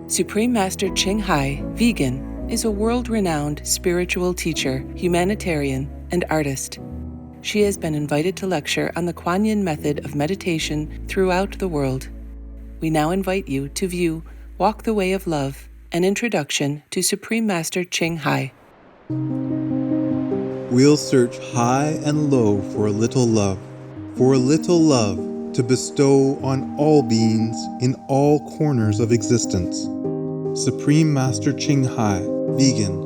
Supreme Master Ching Hai, vegan, is a world-renowned spiritual teacher, humanitarian, and artist. She has been invited to lecture on the Kuan Yin method of meditation throughout the world. We now invite you to view Walk the Way of Love, an introduction to Supreme Master Ching Hai. We'll search high and low for a little love to bestow on all beings in all corners of existence. Supreme Master Ching Hai, vegan.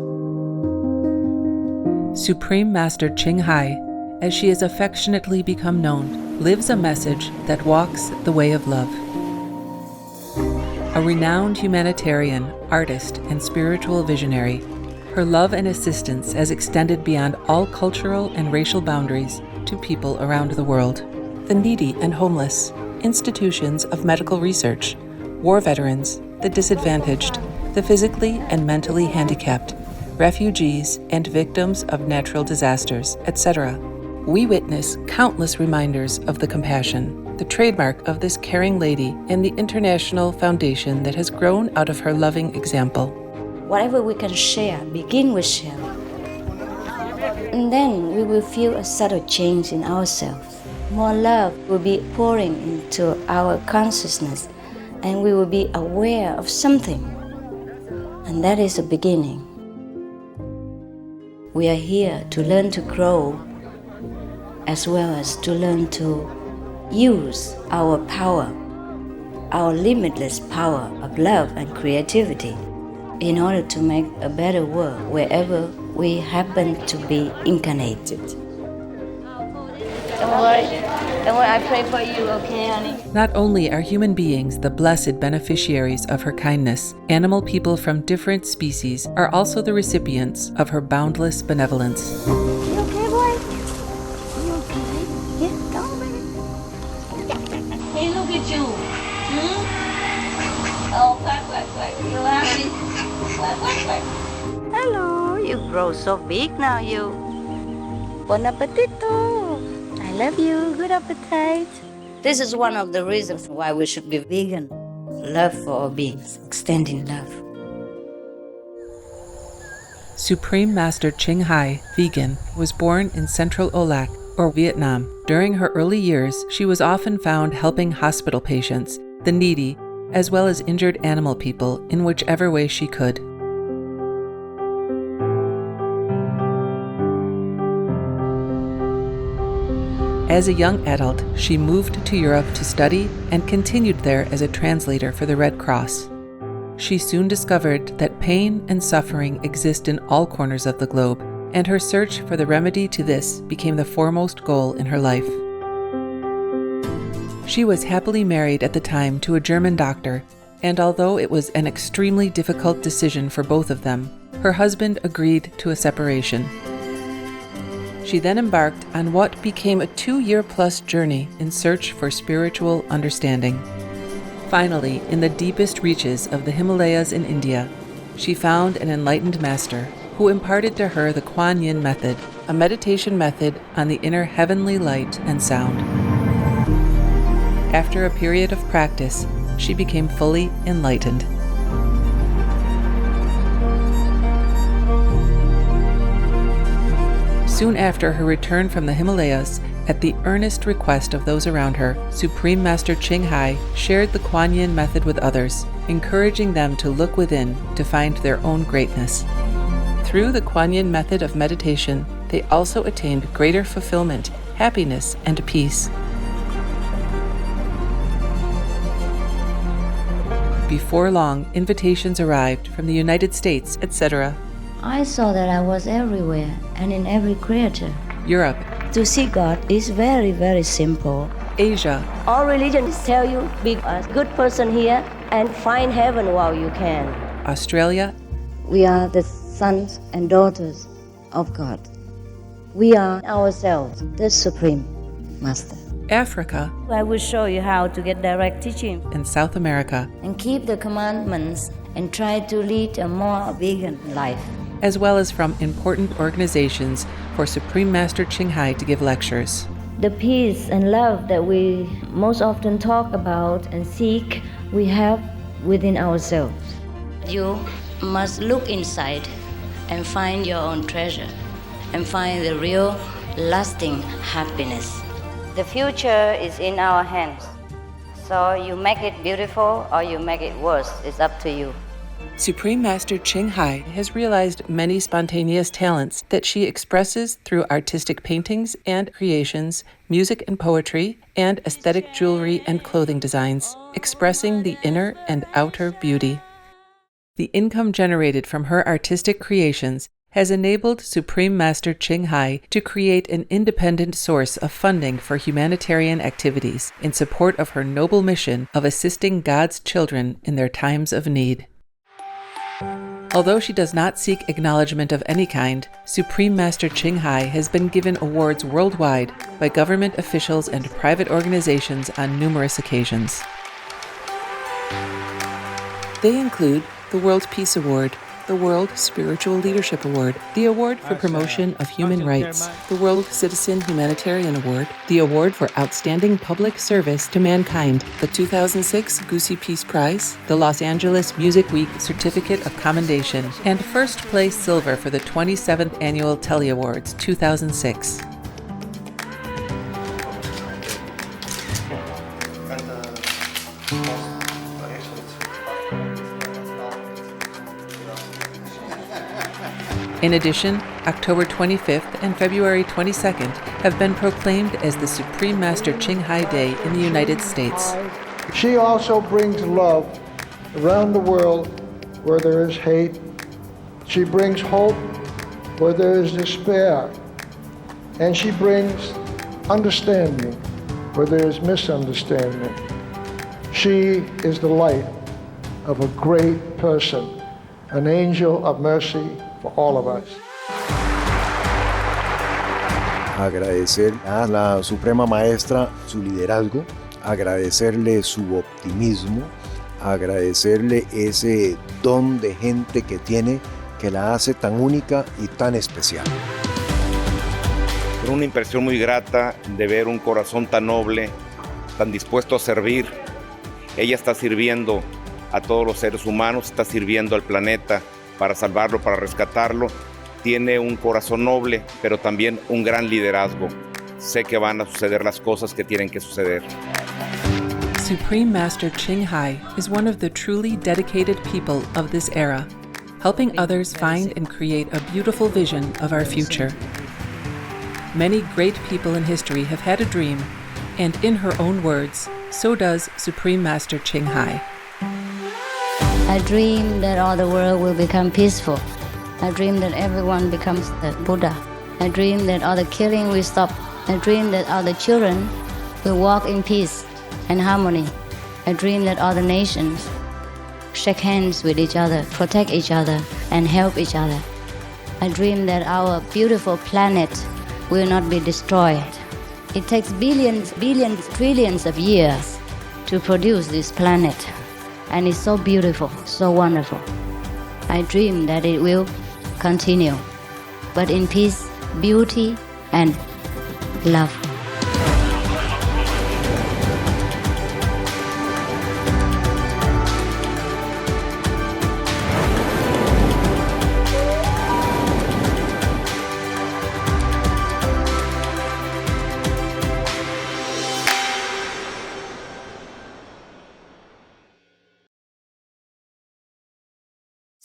Supreme Master Ching Hai, as she has affectionately become known, lives a message that walks the way of love. A renowned humanitarian, artist, and spiritual visionary, her love and assistance has extended beyond all cultural and racial boundaries to people around the world. The needy and homeless, institutions of medical research, war veterans, the disadvantaged, the physically and mentally handicapped, refugees, and victims of natural disasters, etc. We witness countless reminders of the compassion, the trademark of this caring lady, and the international foundation that has grown out of her loving example. Whatever we can share, begin with share. And then we will feel a subtle change in ourselves. More love will be pouring into our consciousness, and we will be aware of something. And that is a beginning. We are here to learn to grow, as well as to learn to use our power, our limitless power of love and creativity, in order to make a better world wherever we happen to be incarnated. Don't worry, I pray for you, okay, honey? Not only are human beings the blessed beneficiaries of her kindness, animal people from different species are also the recipients of her boundless benevolence. You okay, boy? You okay? Yeah, come on, baby. Hey, look at you. Oh, quack. You happy? Quack. Hello, you grow so big now, you. Bon appetito. I love you. Good appetite. This is one of the reasons why we should be vegan. Love for all beings, extending love. Supreme Master Ching Hai, vegan, was born in Central Olac, or Vietnam. During her early years, she was often found helping hospital patients, the needy, as well as injured animal people in whichever way she could. As a young adult, she moved to Europe to study and continued there as a translator for the Red Cross. She soon discovered that pain and suffering exist in all corners of the globe, and her search for the remedy to this became the foremost goal in her life. She was happily married at the time to a German doctor, and although it was an extremely difficult decision for both of them, her husband agreed to a separation. She then embarked on what became a 2-year-plus journey in search for spiritual understanding. Finally, in the deepest reaches of the Himalayas in India, she found an enlightened master who imparted to her the Kuan Yin method, a meditation method on the inner heavenly light and sound. After a period of practice, she became fully enlightened. Soon after her return from the Himalayas, at the earnest request of those around her, Supreme Master Ching Hai shared the Kuan Yin method with others, encouraging them to look within to find their own greatness. Through the Kuan Yin method of meditation, they also attained greater fulfillment, happiness, and peace. Before long, invitations arrived from the United States, etc. I saw that I was everywhere and in every creature. Europe, To see God is very, very simple. Asia, All religions tell you be a good person here and find heaven while you can. Australia, We are the sons and daughters of God. We are ourselves, the Supreme Master. Africa, I will show you how to get direct teaching and South America, and keep the commandments and try to lead a more vegan life. as well as from important organizations for Supreme Master Ching Hai to give lectures. The peace and love that we most often talk about and seek, we have within ourselves. You must look inside and find your own treasure and find the real lasting happiness. The future is in our hands. So you make it beautiful or you make it worse. It's up to you. Supreme Master Ching Hai has realized many spontaneous talents that she expresses through artistic paintings and creations, music and poetry, and aesthetic jewelry and clothing designs, expressing the inner and outer beauty. The income generated from her artistic creations has enabled Supreme Master Ching Hai to create an independent source of funding for humanitarian activities in support of her noble mission of assisting God's children in their times of need. Although she does not seek acknowledgement of any kind, Supreme Master Ching Hai has been given awards worldwide by government officials and private organizations on numerous occasions. They include the World Peace Award, the World Spiritual Leadership Award, the Award for Promotion of Human Rights, the World Citizen Humanitarian Award, the Award for Outstanding Public Service to Mankind, the 2006 Gusi Peace Prize, the Los Angeles Music Week Certificate of Commendation, and first place silver for the 27th Annual Telly Awards 2006. In addition, October 25th and February 22nd have been proclaimed as the Supreme Master Ching Hai Day in the United States. She also brings love around the world where there is hate. She brings hope where there is despair. And she brings understanding where there is misunderstanding. She is the light of a great person, an angel of mercy for all of us. Agradecer a la Suprema Maestra su liderazgo, agradecerle su optimismo, agradecerle ese don de gente que tiene que la hace tan única y tan especial. Una impresión muy grata de ver un corazón tan noble, tan dispuesto a servir. Ella está sirviendo a todos los seres humanos, está sirviendo al planeta para salvarlo, para rescatarlo. Tiene un corazón noble, pero también un gran liderazgo. Sé que van a suceder las cosas que tienen que suceder. Supreme Master Ching Hai is one of the truly dedicated people of this era, helping others find and create a beautiful vision of our future. Many great people in history have had a dream, and in her own words, so does Supreme Master Ching Hai. I dream that all the world will become peaceful. I dream that everyone becomes the Buddha. I dream that all the killing will stop. I dream that all the children will walk in peace and harmony. I dream that all the nations shake hands with each other, protect each other, and help each other. I dream that our beautiful planet will not be destroyed. It takes billions, trillions of years to produce this planet. And it's so beautiful, so wonderful. I dream that it will continue, but in peace, beauty, and love.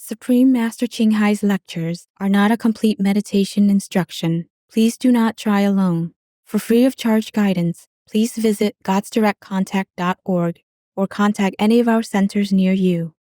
Supreme Master Ching Hai's lectures are not a complete meditation instruction. Please do not try alone. For free of charge guidance, please visit godsdirectcontact.org or contact any of our centers near you.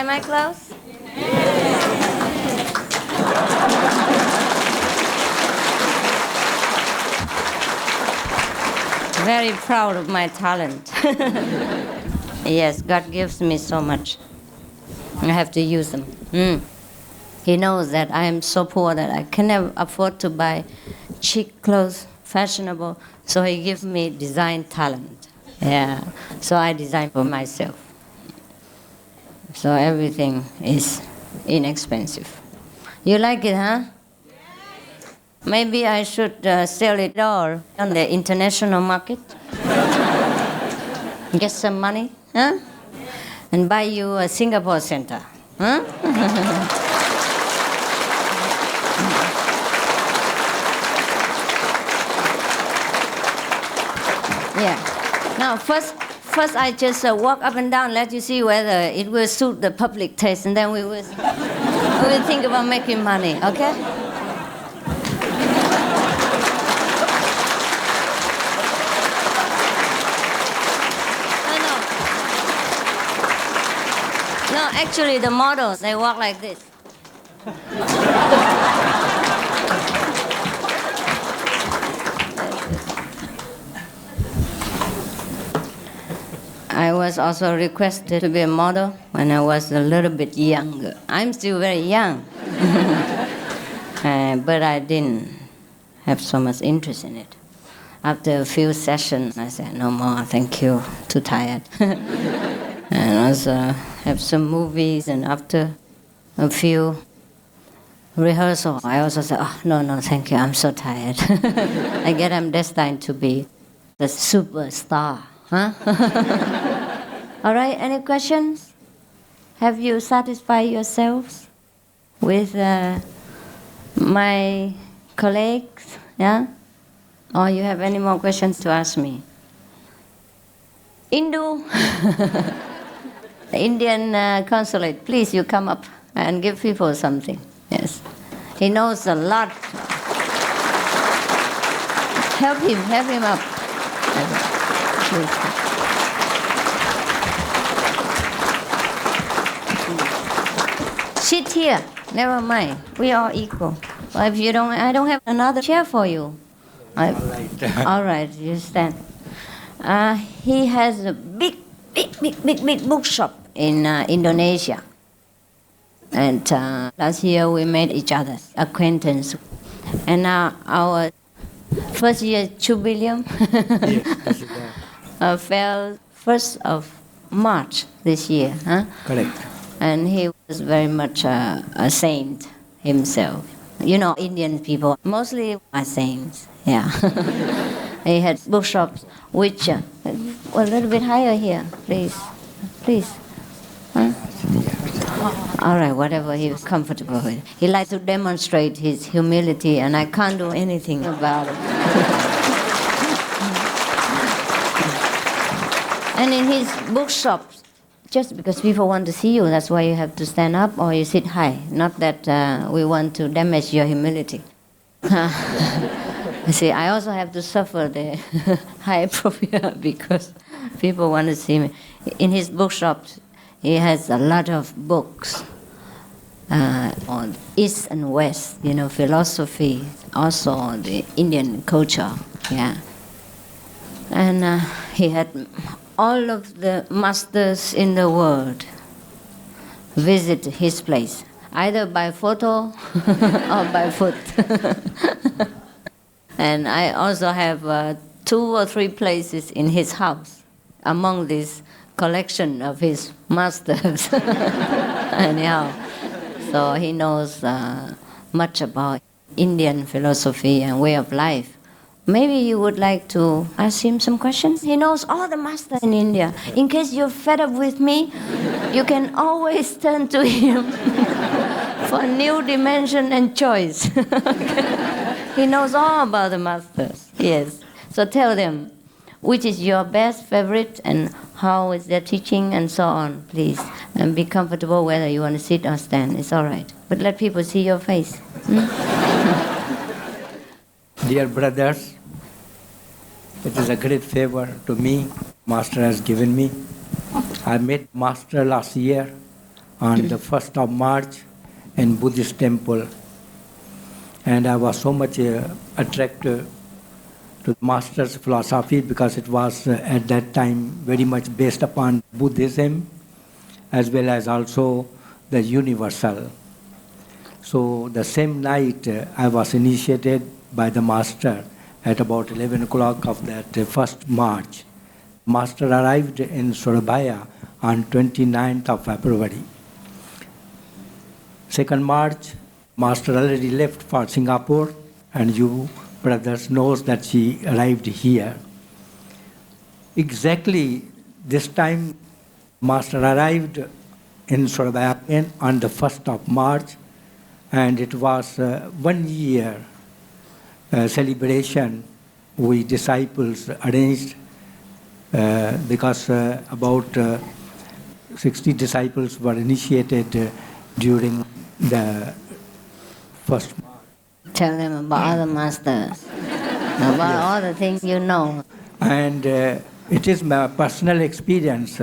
like my clothes? Very proud of my talent. Yes, God gives me so much. I have to use them. He knows that I am so poor that I can never afford to buy cheap clothes, fashionable, so He gives me design talent. Yeah, so I design for myself. So everything is inexpensive. You like it, huh? Maybe I should sell it all on the international market. Get some money, huh? And buy you a Singapore center, huh? Yeah. Now, first I just walk up and down, let you see whether it will suit the public taste, and then we will think about making money, okay? No, actually, the models, they walk like this. I was also requested to be a model when I was a little bit younger. I'm still very young, but I didn't have so much interest in it. After a few sessions, I said, no more, thank you, too tired. And also have some movies, and after a few rehearsals, I also said, oh, no, thank you, I'm so tired. I guess I'm destined to be the superstar, huh? All right, any questions? Have you satisfied yourselves with my colleagues, yeah? Or you have any more questions to ask me? Indu, the Indian consulate, please, you come up and give people something. Yes, he knows a lot. Help him up. Please. Sit here, never mind, we are equal. But if you don't, I don't have another chair for you. All right, you stand. He has a big bookshop in Indonesia. And last year we made each other's acquaintance. And our first year jubileum fell 1st of March this year. Huh? Correct. And he was very much a saint himself. You know, Indian people mostly are saints. Yeah. He had bookshops which a little bit higher here, please. Huh? All right, whatever he was comfortable with. He liked to demonstrate his humility, and I can't do anything about it. And in his bookshops, just because people want to see you, that's why you have to stand up or you sit high. Not that we want to damage your humility. See, I also have to suffer the high profile because people want to see me. In his bookshops, he has a lot of books on East and West, you know, philosophy, also the Indian culture, yeah. And he had all of the masters in the world visit his place, either by photo or by foot. And I also have 2 or 3 places in his house among this collection of his masters. Anyhow, so he knows much about Indian philosophy and way of life. Maybe you would like to ask him some questions? He knows all the masters in India. In case you're fed up with me, you can always turn to him for new dimension and choice. He knows all about the masters. Yes. So tell them, which is your best favorite and how is their teaching and so on, please. And be comfortable whether you want to sit or stand. It's all right. But let people see your face. Dear brothers, it is a great favor to me Master has given me. I met Master last year on the 1st of March in Buddhist temple. And I was so much attracted to the master's philosophy because it was at that time very much based upon Buddhism as well as also the universal. So the same night I was initiated by the master at about 11 o'clock of that 1st March. Master arrived in Surabaya on 29th of February. 2nd March, Master already left for Singapore, and you brothers knows that she arrived here. Exactly this time, Master arrived in Surabaya on the 1st of March, and it was 1 year celebration we disciples arranged because about 60 disciples were initiated during the first March. Tell them about other masters, about all the things you know. And it is my personal experience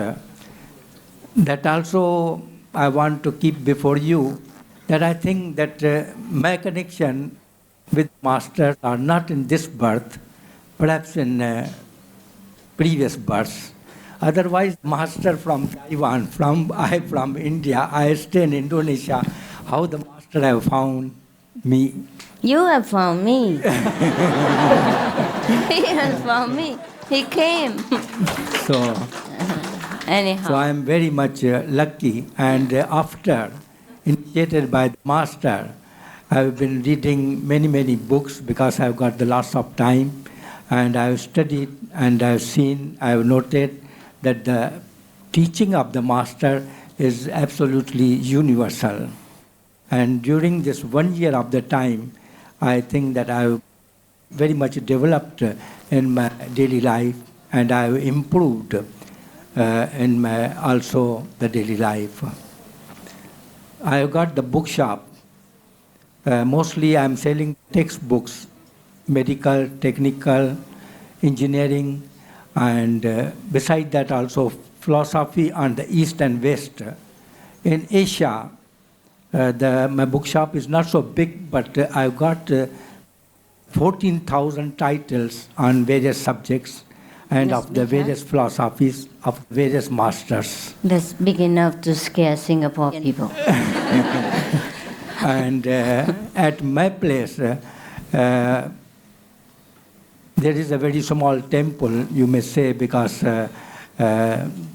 that also I want to keep before you, that I think that my connection with masters are not in this birth, perhaps in previous births. Otherwise, master from Taiwan, I from India, I stay in Indonesia. How the master have found me? You have found me. He has found me. He came. So Anyhow. So I am very much lucky, and after initiated by the master, I have been reading many books because I have got the lots of time, and I have studied and I have seen, I have noted that the teaching of the master is absolutely universal. And during this 1 year of the time, I think that I have very much developed in my daily life, and I have improved in my also the daily life. I have got the bookshop. Mostly I am selling textbooks, medical, technical, engineering, and beside that also philosophy on the East and West. In Asia, my bookshop is not so big, but I've got 14,000 titles on various subjects and of the various philosophies of various masters. That's big enough to scare Singapore people. And at my place, there is a very small temple, you may say, because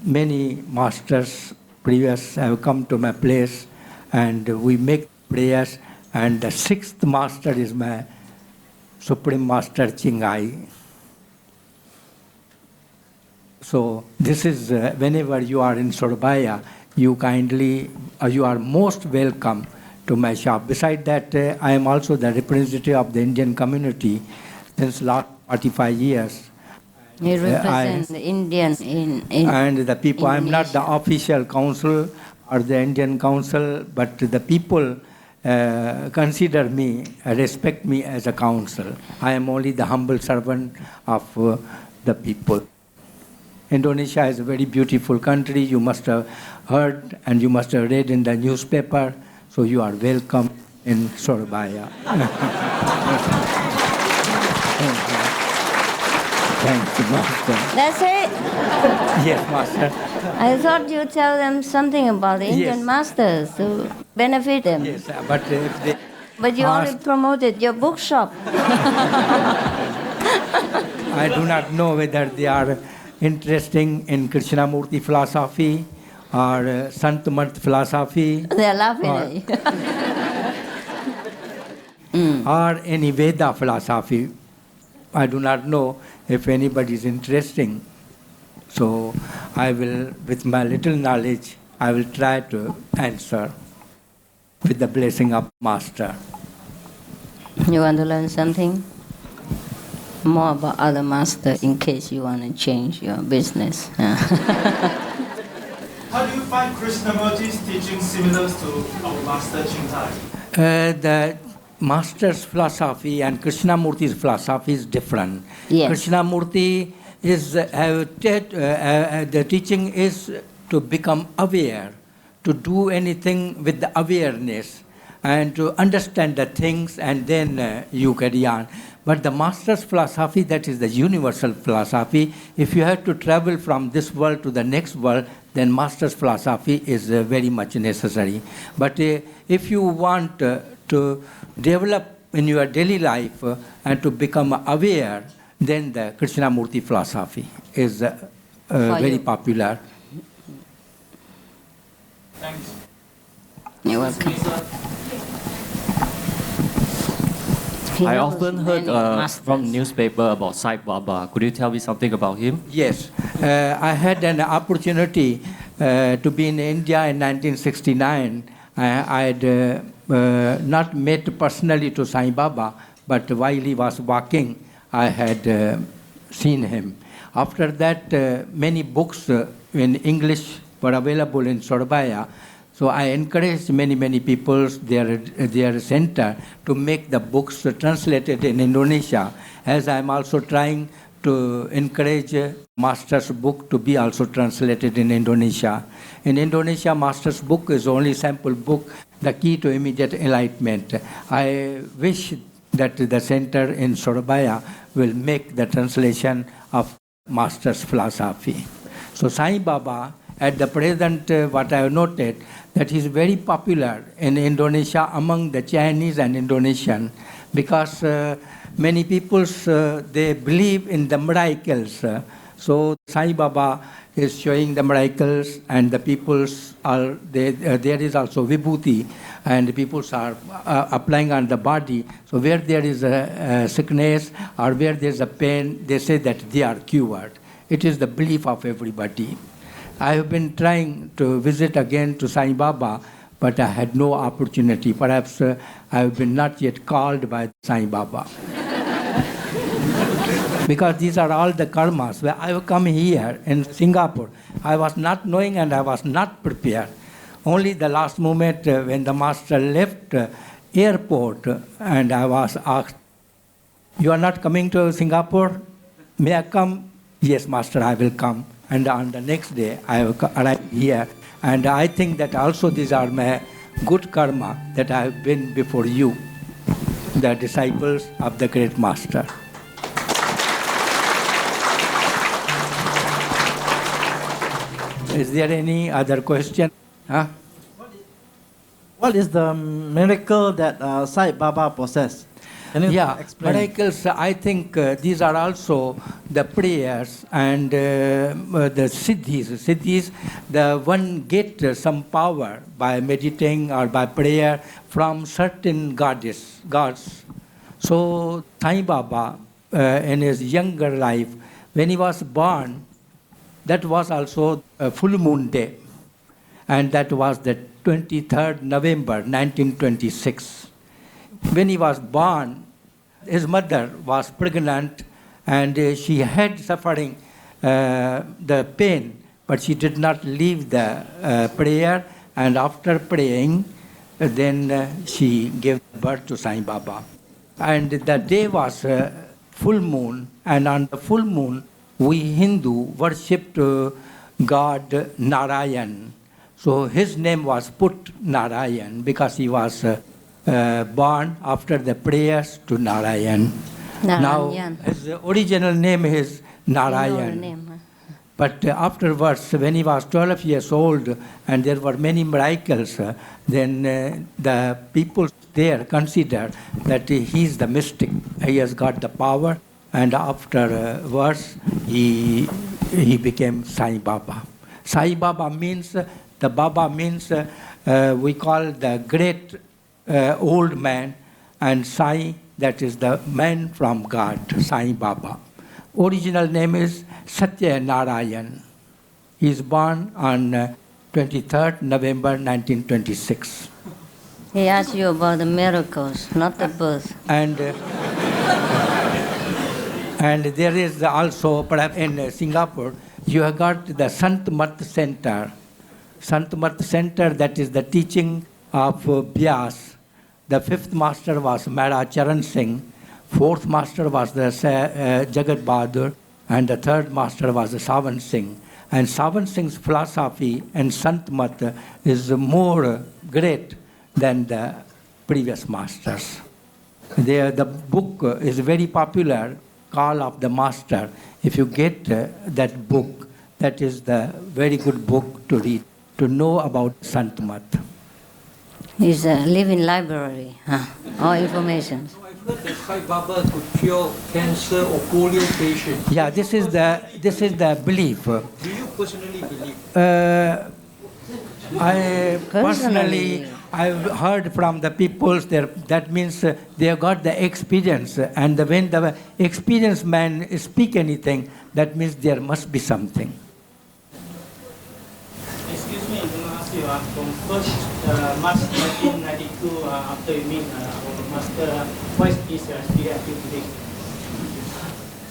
many masters previous have come to my place, and we make prayers, and the 6th master is my Supreme Master Ching Hai. So this is, whenever you are in Surabaya, you are most welcome to my shop. Besides that, I am also the representative of the Indian community since last 45 years. You represent the Indians in and the people. I am not the Indonesia. official council or the Indian council, but the people consider me, respect me as a council. I am only the humble servant of the people. Indonesia is a very beautiful country. You must have heard and you must have read in the newspaper. So you are welcome in Surabaya. Thank you, Master. That's it? Yes, Master. I thought you tell them something about the Indian Yes. masters to benefit them. Yes, but if they But you only ask- promoted your bookshop. I do not know whether they are interested in Krishnamurti philosophy or Sant Marth philosophy They're laughing Or- at you. or any Veda philosophy. I do not know if anybody is interested. So I will, with my little knowledge, I will try to answer with the blessing of Master. You want to learn something more about other masters in case you want to change your business. How do you find Krishnamurti's teaching similar to our master Ching Hai? The Master's philosophy and Krishnamurti's philosophy is different. Yes. Krishnamurti is the teaching is to become aware, to do anything with the awareness and to understand the things, and then you carry on. But the master's philosophy, that is the universal philosophy, if you have to travel from this world to the next world, then master's philosophy is very much necessary. But if you want to develop in your daily life and to become aware, then the Krishnamurti philosophy is very popular. Thanks. You're welcome. I often heard from newspaper about Sai Baba. Could you tell me something about him? Yes. I had an opportunity to be in India in 1969. I had not met personally to Sai Baba, but while he was walking, I had seen him. After that, many books in English were available in Surabaya. So I encouraged many people, their center, to make the books translated in Indonesia, as I'm also trying to encourage Master's book to be also translated in Indonesia. In Indonesia, Master's book is only sample book, The Key to Immediate Enlightenment. I wish that the center in Surabaya will make the translation of Master's philosophy. So Sai Baba, at the present, what I have noted, that he is very popular in Indonesia among the Chinese and Indonesian, because many people, they believe in the miracles. So Sai Baba is showing the miracles, and the peoples are, there is also vibhuti, and the peoples are applying on the body. So where there is a sickness or where there is a pain, they say that they are cured. It is the belief of everybody. I have been trying to visit again to Sai Baba, but I had no opportunity. Perhaps I have been not yet called by Sai Baba. Because these are all the karmas. Where I have come here in Singapore, I was not knowing and I was not prepared. Only the last moment when the master left airport and I was asked, "You are not coming to Singapore? May I come?" "Yes, master, I will come." And on the next day, I arrived here. And I think that also these are my good karma that I have been before you, the disciples of the great master. Is there any other question? Huh? What is the miracle that Sai Baba possessed? Can you explain? Miracles, I think these are also the prayers and the siddhis. Siddhis, the one get some power by meditating or by prayer from certain gods. So Sai Baba, in his younger life, when he was born, that was also a full moon day. And that was the 23rd November, 1926. When he was born, his mother was pregnant and she had suffering the pain, but she did not leave the prayer. And after praying, then she gave birth to Sai Baba. And the day was full moon, and on the full moon, we Hindu worshipped God Narayan. So his name was put Narayan because he was born after the prayers to Narayan. Now, his original name is Narayan. But afterwards, when he was 12 years old and there were many miracles, then the people there considered that he is the mystic. He has got the power, and afterwards he became Sai Baba. Sai Baba means, the Baba means, we call the great old man, and Sai, that is the man from God, Sai Baba. Original name is Satya Narayan. He is born on 23rd November 1926. He asked you about the miracles, not the birth. And there is also, perhaps in Singapore, you have got the Sant Mat Center. Sant Mat Center, that is the teaching of Vyas. The fifth master was Maharaj Charan Singh. Fourth master was the Jagat Bahadur. And the third master was the Sawan Singh. And Sawan Singh's philosophy and Sant Mat is more great than the previous masters. The book is very popular, Call of the Master. If you get that book, that is the very good book to read, to know about Sant Mat. It's a living library, all information. I've heard that Sai Baba could cure cancer or polio patients. Yeah, this is the belief. Do you personally believe? I personally, I've heard from the peoples there. That means they have got the experience, and when the experienced man speak anything, that means there must be something. Excuse me, I'm going to ask you, from 1st March 1992, after you meet our master, what is your experience today?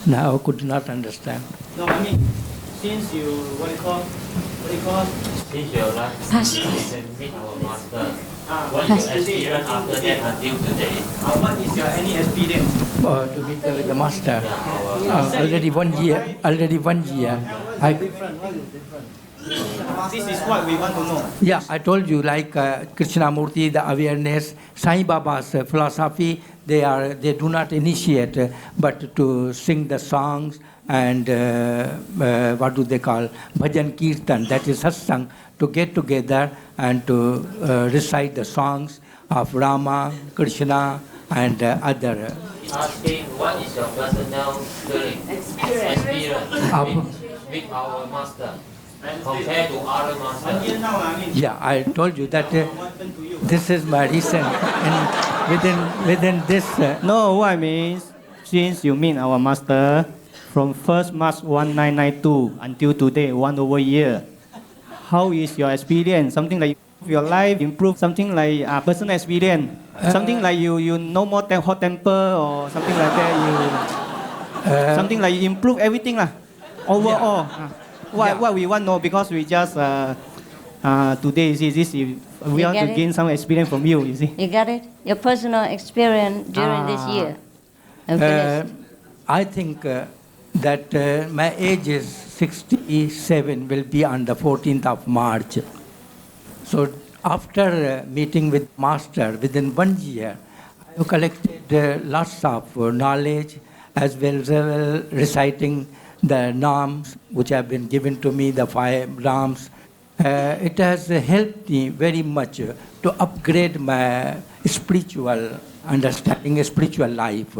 Now I could not understand. No, I mean, since you, what do you call? Since your last meet our master, what is your experience after that until today? What is your any experience? To meet with the master. Already 1 year. Already 1 year. This is what we want to know. Yeah, I told you, like Krishnamurti, the awareness, Sai Baba's philosophy, they do not initiate, but to sing the songs and what do they call, bhajan kirtan, that is satsang, to get together and to recite the songs of Rama, Krishna, and other. Asking what is your personal feeling, experience with our master compared to other masters? Yeah, I told you that this is my recent, and within this. No, what I mean, since you meet our master from 1st March 1992 until today, 1 over year, how is your experience? Something like your life improve, something like personal experience, something like you no more hot temper or something like that. Something like you improve everything lah. Overall. Yeah. What we want to know, because we just today you see this, we want to gain some experience from you. You see. You got it? Your personal experience during this year. I think that my age is 67, will be on the 14th of March. So after meeting with Master within 1 year, I have collected lots of knowledge, as well as reciting the names which have been given to me, the 5 names. It has helped me very much to upgrade my spiritual understanding, spiritual life.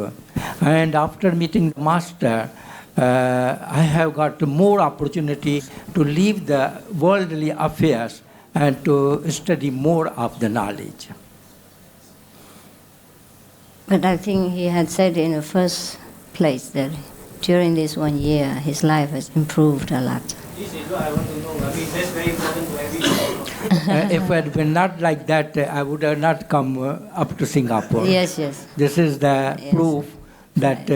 And after meeting the Master, I have got more opportunity to leave the worldly affairs and to study more of the knowledge. But I think he had said in the first place that during this 1 year, his life has improved a lot. This is what I want to know. I mean, that's very important to everyone. If it had been not like that, I would have not come up to Singapore. Yes, yes. This is the proof that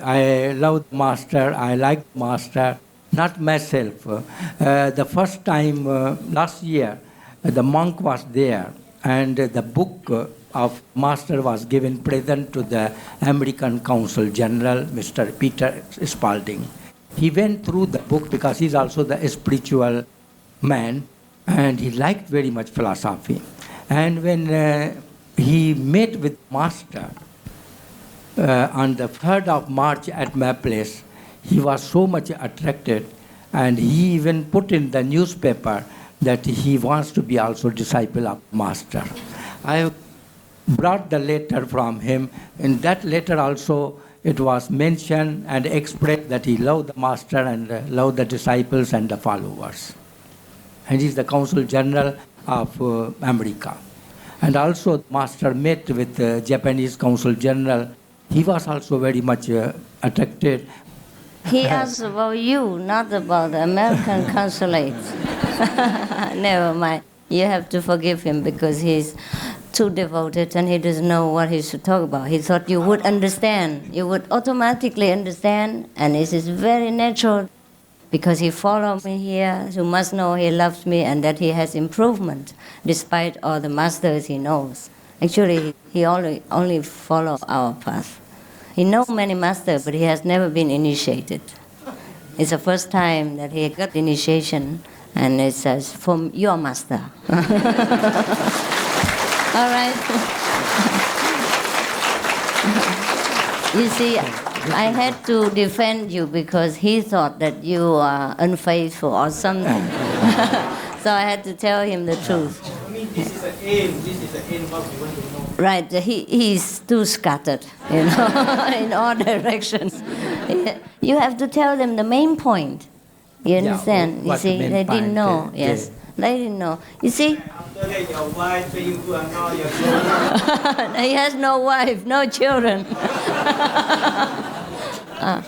I love the Master, I like the Master, not myself. The first time last year, the monk was there, and the book of Master was given present to the American Consul General, Mr. Peter Spalding. He went through the book because he's also the spiritual man, and he liked very much philosophy. And when he met with Master on the 3rd of March at my place, he was so much attracted, and he even put in the newspaper that he wants to be also disciple of Master. I brought the letter from him. In that letter also, it was mentioned and expressed that he loved the Master and loved the disciples and the followers. And he's the Consul General of America. And also, the Master met with the Japanese Consul General. He was also very much attracted. He asked about you, not about the American consulate. Never mind. You have to forgive him because he's too devoted and he doesn't know what he should talk about. He thought you would understand. You would automatically understand, and this is very natural because he followed me here. You must know he loves me and that he has improvement despite all the masters he knows. Actually, he only follows our path. He knows many masters, but he has never been initiated. It's the first time that he got initiation, and it says, from your master. All right. You see, I had to defend you because he thought that you are unfaithful or something. So I had to tell him the truth. I mean, this is the aim. This is the aim what we want to know. Right, he's too scattered, in all directions. You have to tell them the main point. You understand? You see, they didn't know. Yes, they didn't know. You see? After that, your wife say you are now your children. He has no wife, no children.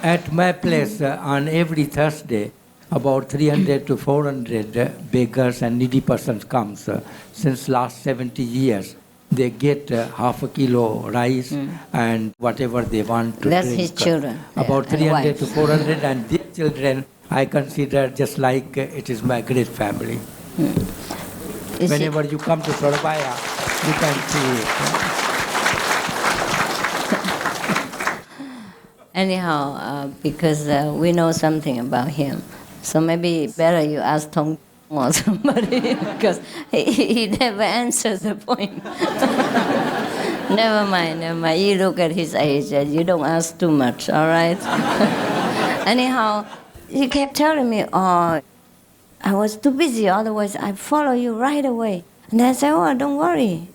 At my place, on every Thursday, about 300 to 400 beggars and needy persons comes. Since last 70 years, they get half a kilo rice and whatever they want to That's drink. his children. About 300 to 400, and their children I consider just like it is my great family. Whenever you come to Surabaya, you can see it. Anyhow, because we know something about him, so maybe better you ask Tong or somebody, because he never answers the point. Never mind. You look at his age and you don't ask too much, all right? Anyhow, he kept telling me, oh, I was too busy, otherwise I'd follow you right away. And I said, oh, don't worry.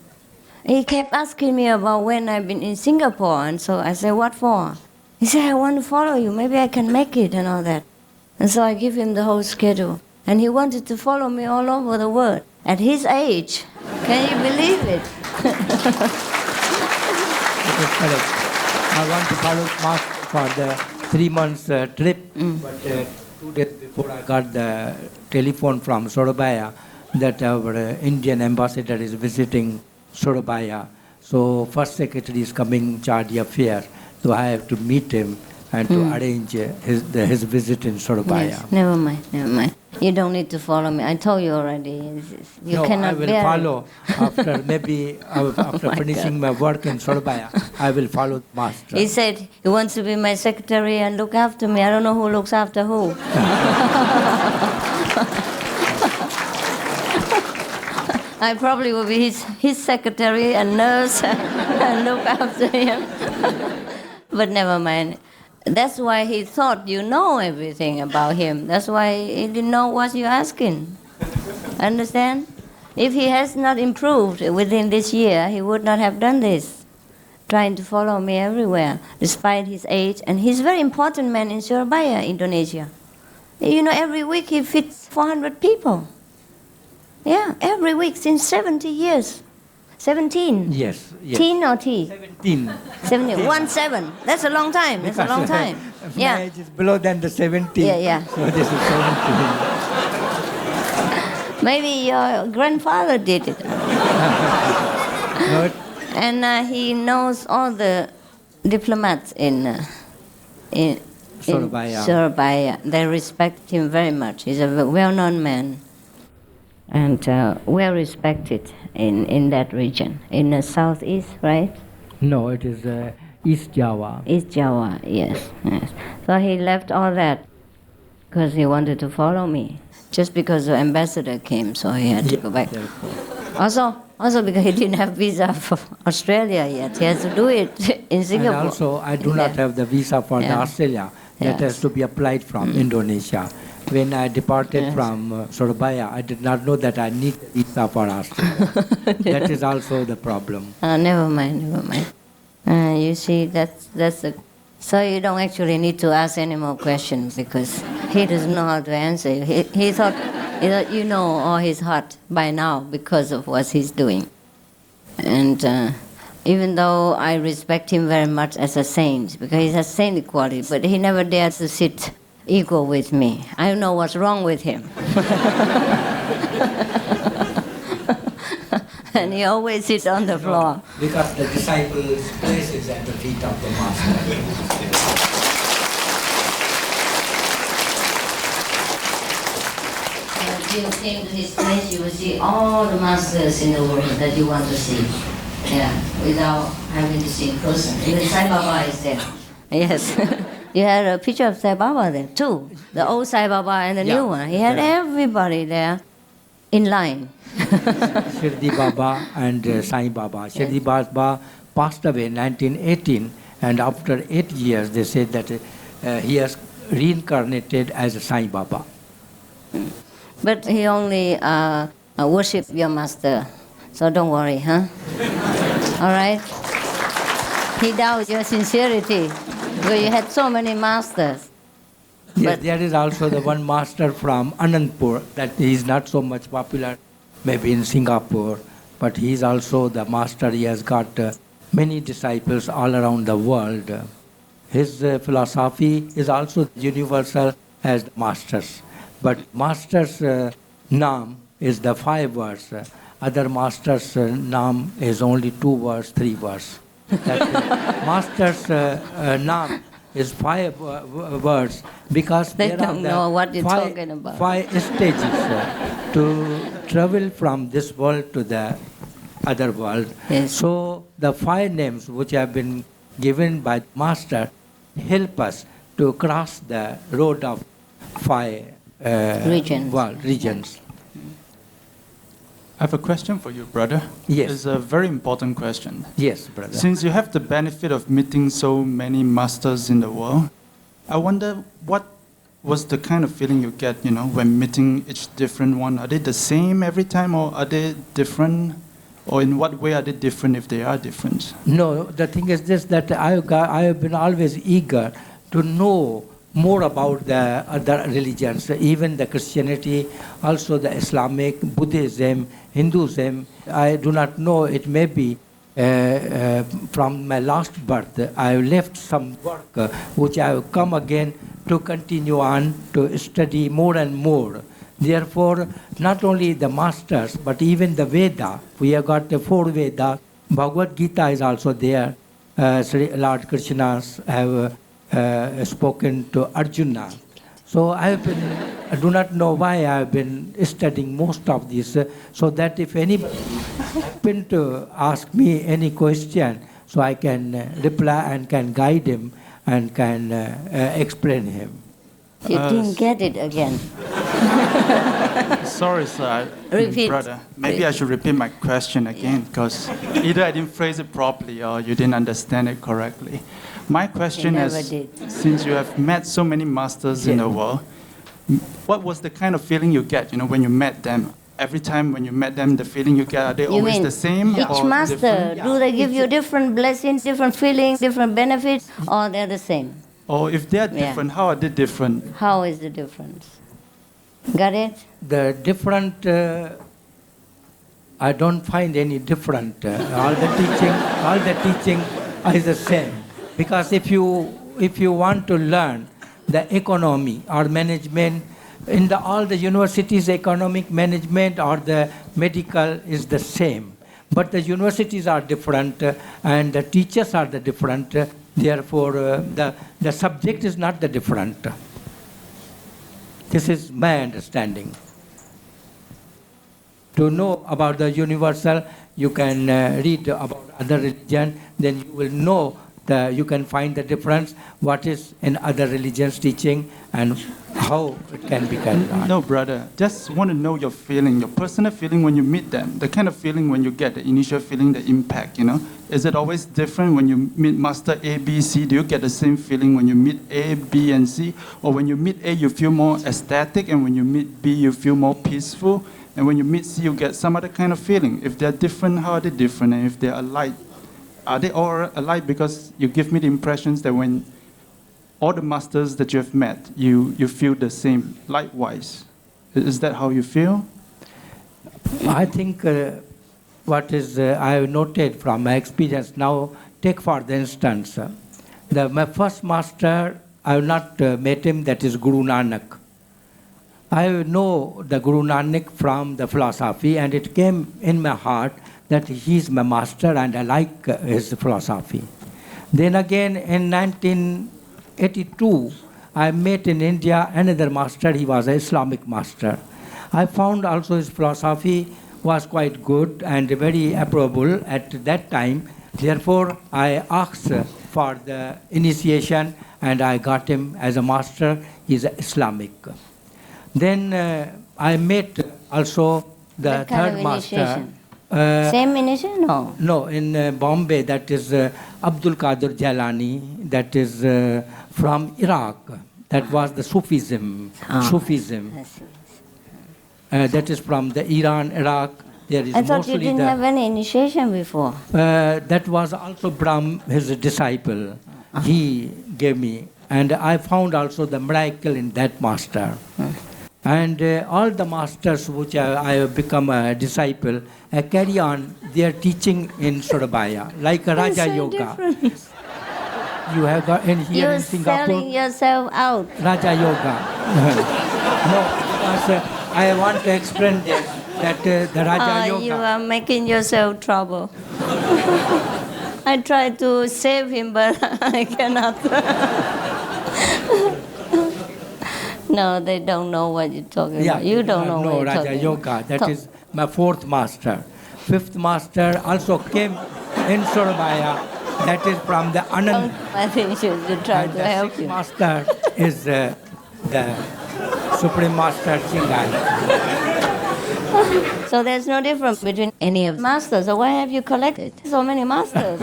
He kept asking me about when I've been in Singapore, and so I said, what for? He said, I want to follow you, maybe I can make it and all that. And so I give him the whole schedule. And he wanted to follow me all over the world. At his age, can you believe it? It is correct. I want to follow Mark for the 3 months trip, but 2 days before I got the telephone from Surabaya that our Indian ambassador is visiting Surabaya. So first secretary is coming charge the affair, so I have to meet him and to arrange his visit in Surabaya. Yes, never mind. You don't need to follow me. I told you already. You cannot I will bear follow after after finishing my work in Surabaya. I will follow Master. He said he wants to be my secretary and look after me. I don't know who looks after who. I probably will be his secretary and nurse and look after him. But never mind. That's why he thought you know everything about him. That's why he didn't know what you're asking. Understand? If he has not improved within this year, he would not have done this, trying to follow me everywhere, despite his age. And he's a very important man in Surabaya, Indonesia. You know, every week he feeds 400 people. Yeah, every week since 70 years. 17? Yes. Teen or T? 17. 17. 17. That's a long time. That's a long time. My age is below than the 17. Yeah. So this is 17. Maybe your grandfather did it. And he knows all the diplomats in Surabaya. They respect him very much. He's a well-known man and well-respected in that region. In the southeast, right? No, it is East Java. East Java, yes. So he left all that because he wanted to follow me. Just because the ambassador came, so he had to go back. Also because he didn't have visa for Australia yet. He has to do it in Singapore. And also, I do not have the visa for the Australia. That has to be applied from Indonesia. When I departed from Surabaya, I did not know that I need a visa for Australia. That is also the problem. Never mind. You see, that's the... So you don't actually need to ask any more questions because he doesn't know how to answer you. He thought you know all his heart by now because of what he's doing. And even though I respect him very much as a saint, because he has saintly quality, but he never dared to sit equal with me. I don't know what's wrong with him. And he always sits on the floor. Because the disciples' place is at the feet of the Master. If you came to his place, you will see all the masters in the world that you want to see. Yeah, without having to see in person. Even Sai Baba is there. Yes. You had a picture of Sai Baba there too. The old Sai Baba and the new one. He had everybody there in line. Shirdi Baba and Sai Baba. Shirdi Baba passed away in 1918, and after 8 years they said that he has reincarnated as a Sai Baba. But he only worshipped your master, so don't worry, huh? All right? He doubts your sincerity, because you had so many masters. Yes, there is also the one master from Anandpur that is not so much popular, maybe in Singapore, but he is also the master. He has got many disciples all around the world. His philosophy is also universal as the master's. But master's naam is the 5 words. Other master's naam is only 2 words, 3 words. Master's naam is 5 words because They there don't are know what you're five, talking about. 5 stages to travel from this world to the other world. Yes. So the 5 names which have been given by Master help us to cross the road of 5 regions. I have a question for you, brother. Yes. It's a very important question. Yes, brother. Since you have the benefit of meeting so many masters in the world, I wonder what was the kind of feeling you get, when meeting each different one? Are they the same every time, or are they different? Or in what way are they different if they are different? No, the thing is this, that I have been always eager to know more about the other religions, even the Christianity, also the Islamic, Buddhism, Hinduism. I do not know, it may be from my last birth, I have left some work which I have come again to continue on to study more and more. Therefore, not only the masters, but even the Veda. We have got the 4 Vedas. Bhagavad Gita is also there. Sri Lord Krishna have spoken to Arjuna. So I do not know why I have been studying most of this, so that if anybody happen to ask me any question, so I can reply and can guide him and can explain him. You didn't get it again. Sorry, sir. Repeat. Brother. Maybe I should repeat my question again, because either I didn't phrase it properly or you didn't understand it correctly. My question is, since you have met so many masters in the world, what was the kind of feeling you get, when you met them? Every time when you met them, the feeling you get, are they always the same? Each or master, different? do they give you different blessings, different feelings, different benefits, or they're the same? Or if they are different, how are they different? How is the difference? Got it? The different, I don't find any different. All the teaching is the same. Because if you want to learn the economy or management, in all the universities, economic management or the medical is the same. But the universities are different and the teachers are the different. Therefore, the subject is not the different. This is my understanding. To know about the universal, you can read about other religion, then you will know you can find the difference, what is in other religions teaching and how it can be carried on. No, brother. Just want to know your feeling, your personal feeling when you meet them, the kind of feeling when you get the initial feeling, the impact, Is it always different when you meet Master A, B, C? Do you get the same feeling when you meet A, B, and C? Or when you meet A, you feel more ecstatic, and when you meet B, you feel more peaceful? And when you meet C, you get some other kind of feeling. If they're different, how are they different? And if they're alike, are they all alike? Because you give me the impressions that when all the masters that you have met, you feel the same, likewise. Is that how you feel? I think what is I have noted from my experience now, take for the instance, my first master, I have not met him, that is Guru Nanak. I know the Guru Nanak from the philosophy, and it came in my heart that he is my master and I like his philosophy. Then again in 1982, I met in India another master. He was an Islamic master. I found also his philosophy was quite good and very approvable at that time. Therefore, I asked for the initiation, and I got him as a master. He's Islamic. Then I met also the What kind third of master. initiation? Same initiation? No. No, in Bombay, that is Abdul Qadir Jalani, that is from Iraq. That was the Sufism. Sufism. That is from the Iran, Iraq. There is I thought you didn't have any initiation before. That was also Brahm, his disciple. He gave me. And I found also the miracle in that master. And all the masters which I have become a disciple carry on their teaching in Surabaya, like Raja Yoga. You have got in here in Singapore. You're selling yourself out. Raja Yoga. No, because I want to explain this, that the Raja Yoga. You are making yourself trouble. I tried to save him, but I cannot. No, they don't know what you're talking about. You don't know what you're Raja talking Yoga. about. That is my fourth master. Fifth master also came in Surabaya. That is from the Anand. I think you should try to help sixth you. master is the Supreme Master Chinghai. So there's no difference between any of the masters. So why have you collected so many masters?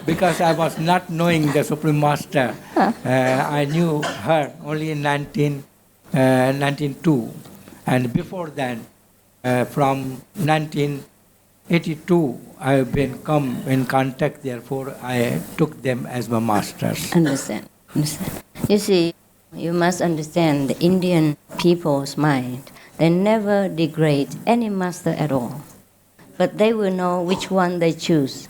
Because I was not knowing the Supreme Master. I knew her only in 1902. And before then, from 1982, I have been come in contact, therefore I took them as my masters. Understand. You see, you must understand the Indian people's mind. They never degrade any master at all. But they will know which one they choose.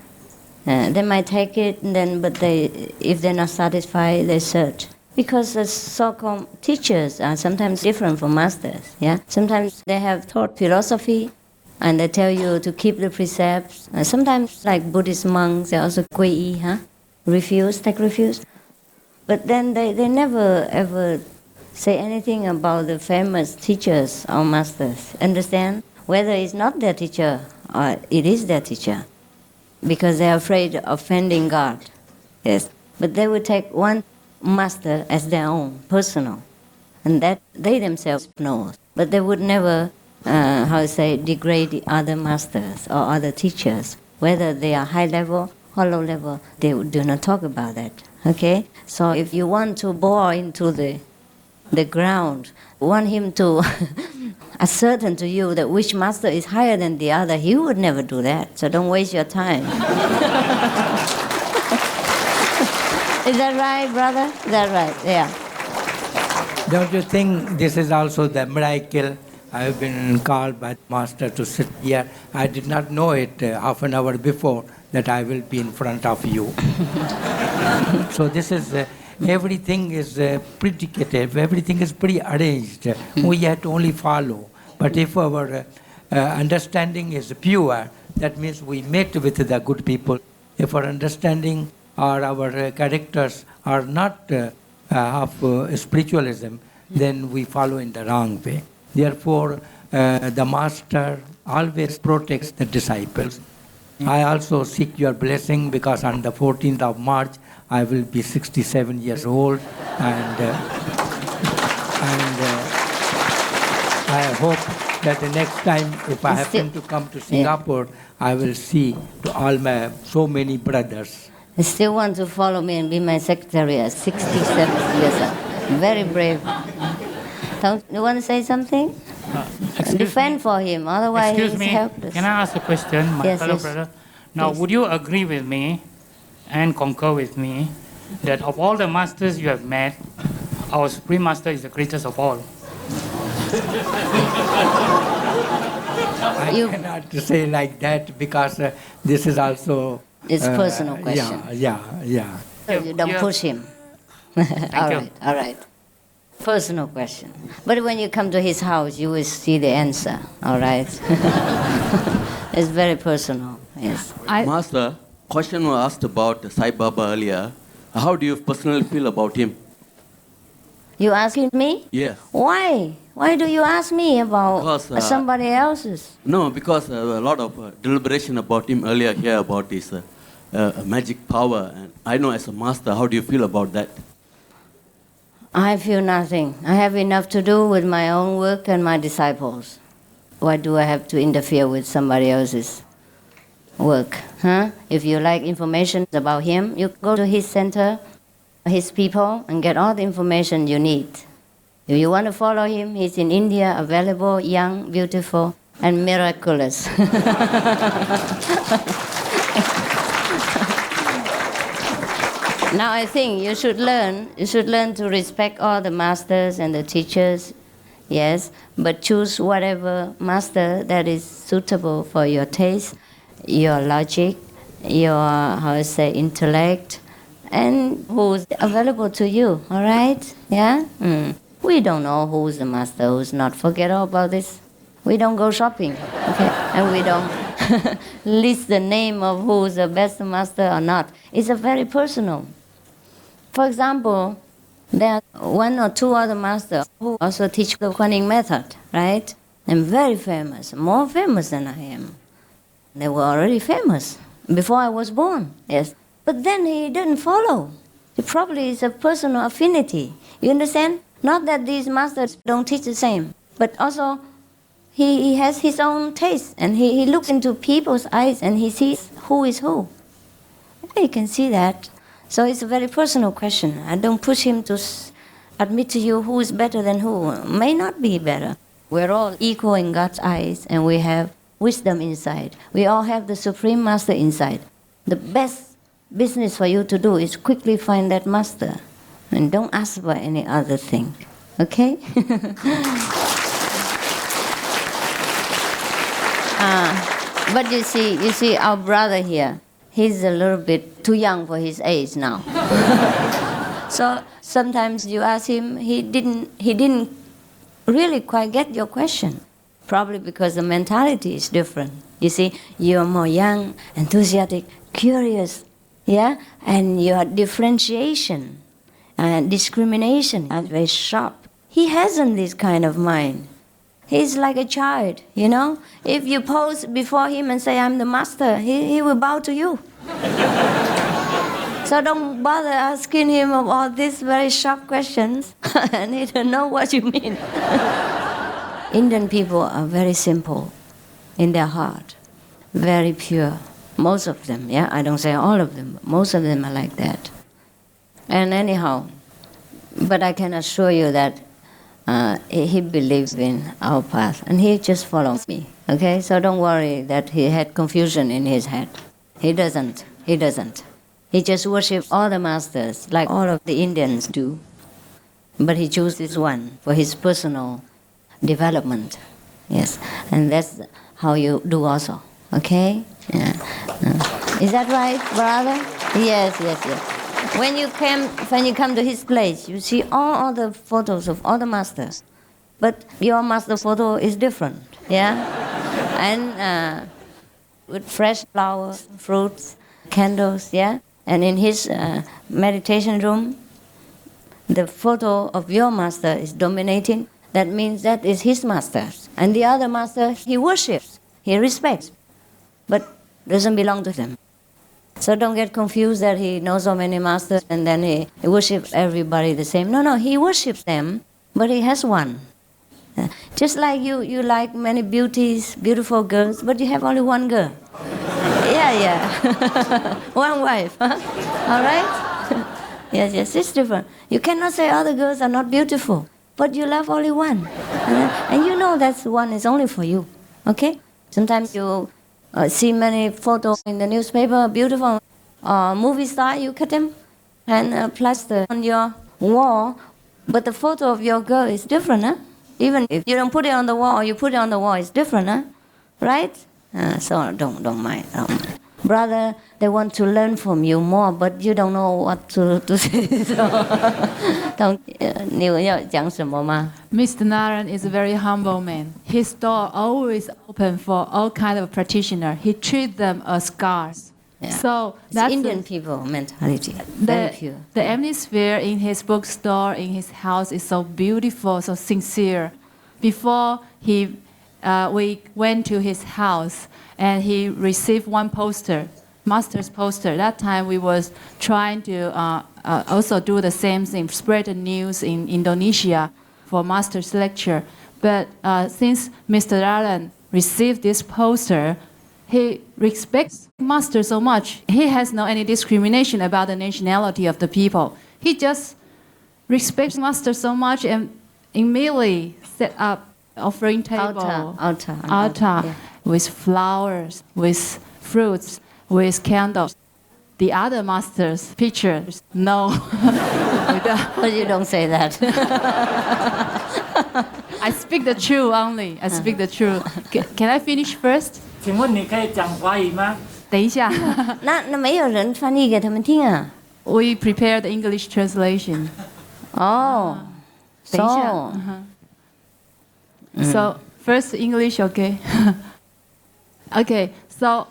They might take it, and then, but if they're not satisfied, they search. Because the so-called teachers are sometimes different from masters. Yeah, sometimes they have taught philosophy, and they tell you to keep the precepts. And sometimes, like Buddhist monks, they also Gui, take refuse. But then they never ever say anything about the famous teachers or masters. Understand? Whether it's not their teacher or it is their teacher. Because they're afraid of offending God. Yes. But they would take one master as their own, personal. And that they themselves know. But they would never, degrade the other masters or other teachers. Whether they are high level or low level, they do not talk about that. Okay? So if you want to bore into the ground, want him to ascertain to you that which master is higher than the other, he would never do that. So don't waste your time. Is that right, brother? Is that right? Yeah. Don't you think this is also the miracle? I have been called by the master to sit here. I did not know it half an hour before that I will be in front of you. So this is... everything is predicated, everything is prearranged. We have to only follow. But if our understanding is pure, that means we met with the good people. If our understanding or our characters are not of spiritualism, then we follow in the wrong way. Therefore, the master always protects the disciples. I also seek your blessing because on the 14th of March, I will be 67 years old, and I hope that the next time, if I happen to come to Singapore, I will see to all my so many brothers. You still want to follow me and be my secretary at 67 years old. Very brave. Don't you want to say something? Defend for him, otherwise he's helpless. Can I ask a question, my fellow brother? Now, would you agree with me and concur with me that of all the masters you have met, our Supreme Master is the greatest of all? I cannot say like that because this is also... It's a personal question. Yeah. You don't push him. All right. Personal question. But when you come to his house, you will see the answer. All right? It's very personal. Yes. Master, question was asked about Sai Baba earlier. How do you personally feel about him? You asking me? Yes. Why? Why do you ask me about somebody else's? No, because a lot of deliberation about him earlier here about his a magic power. And I know as a master, how do you feel about that? I feel nothing. I have enough to do with my own work and my disciples. Why do I have to interfere with somebody else's work? Huh? If you like information about him, you go to his center, his people, and get all the information you need. If you want to follow him, he's in India, available, young, beautiful, and miraculous. Now I think you should learn to respect all the masters and the teachers, yes, but choose whatever master that is suitable for your taste, your logic, your, intellect, and who's available to you, all right? Yeah? We don't know who's the master, who's not. Forget all about this. We don't go shopping, okay? And we don't list the name of who's the best master or not. It's a very personal. For example, there are one or two other masters who also teach the Kuan Yin method, right? And very famous, more famous than I am. They were already famous before I was born, yes. But then he didn't follow. It probably is a personal affinity. You understand? Not that these masters don't teach the same, but also he has his own taste, and he looks into people's eyes and he sees who is who. You can see that. So it's a very personal question. I don't push him to admit to you who is better than who. May not be better. We're all equal in God's eyes, and we have wisdom inside. We all have the Supreme Master inside. The best business for you to do is quickly find that master, and don't ask for any other thing. Okay? But you see our brother here. He's a little bit too young for his age now. So sometimes you ask him, he didn't really quite get your question. Probably because the mentality is different. You see, you're more young, enthusiastic, curious, yeah? And your differentiation and discrimination are very sharp. He hasn't this kind of mind. He's like a child, you know? If you pose before him and say, I'm the master, he will bow to you. So don't bother asking him of all these very sharp questions. I need to know what you mean. Indian people are very simple in their heart, very pure. Most of them, yeah? I don't say all of them, but most of them are like that. And anyhow, but I can assure you that he believes in our path, and he just follows me, okay? So don't worry that he had confusion in his head. He doesn't. He just worships all the masters, like all of the Indians do. But he chooses one for his personal development, yes. And that's how you do also, okay? Yeah. Is that right, brother? Yes. When you come to his place, you see all the photos of all the masters, but your master photo is different, yeah? And with fresh flowers, fruits, candles, yeah? And in his meditation room, the photo of your master is dominating. That means that is his master. And the other master, he worships, he respects, but doesn't belong to them. So don't get confused that he knows so many masters and then he worships everybody the same. No, he worships them, but he has one. Just like you like many beautiful girls, but you have only one girl. Yeah. One wife, huh? All right? Yes, it's different. You cannot say other girls are not beautiful, but you love only one. And you know that one is only for you, okay? Sometimes you see many photos in the newspaper, beautiful movie star, you cut them and plaster on your wall, but the photo of your girl is different, huh? Even if you don't put it on the wall or you put it on the wall, it's different, huh? Right? So don't mind. Brother, they want to learn from you more, but you don't know what to say. Mr. Naran is a very humble man. His door always open for all kind of practitioners. He treats them as gods. Yeah. So that's Indian people mentality. Very pure. The atmosphere in his bookstore, in his house, is so beautiful, so sincere. Before we went to his house, and he received one poster Master's poster. That time we was trying to also do the same thing, spread the news in Indonesia for Master's lecture. But since Mr. Darren received this poster, he respects Master so much. He has no any discrimination about the nationality of the people. He just respects Master so much and immediately set up offering table, altar with flowers, with fruits, with candles. The other Master's pictures, no. But you don't say that. I speak the truth only. I speak the truth. Can I finish first? 请问你可以讲华语吗？等一下。那没有人翻译给他们听啊。We prepared the English translation. Oh. 等一下。So first English, okay? Okay. So,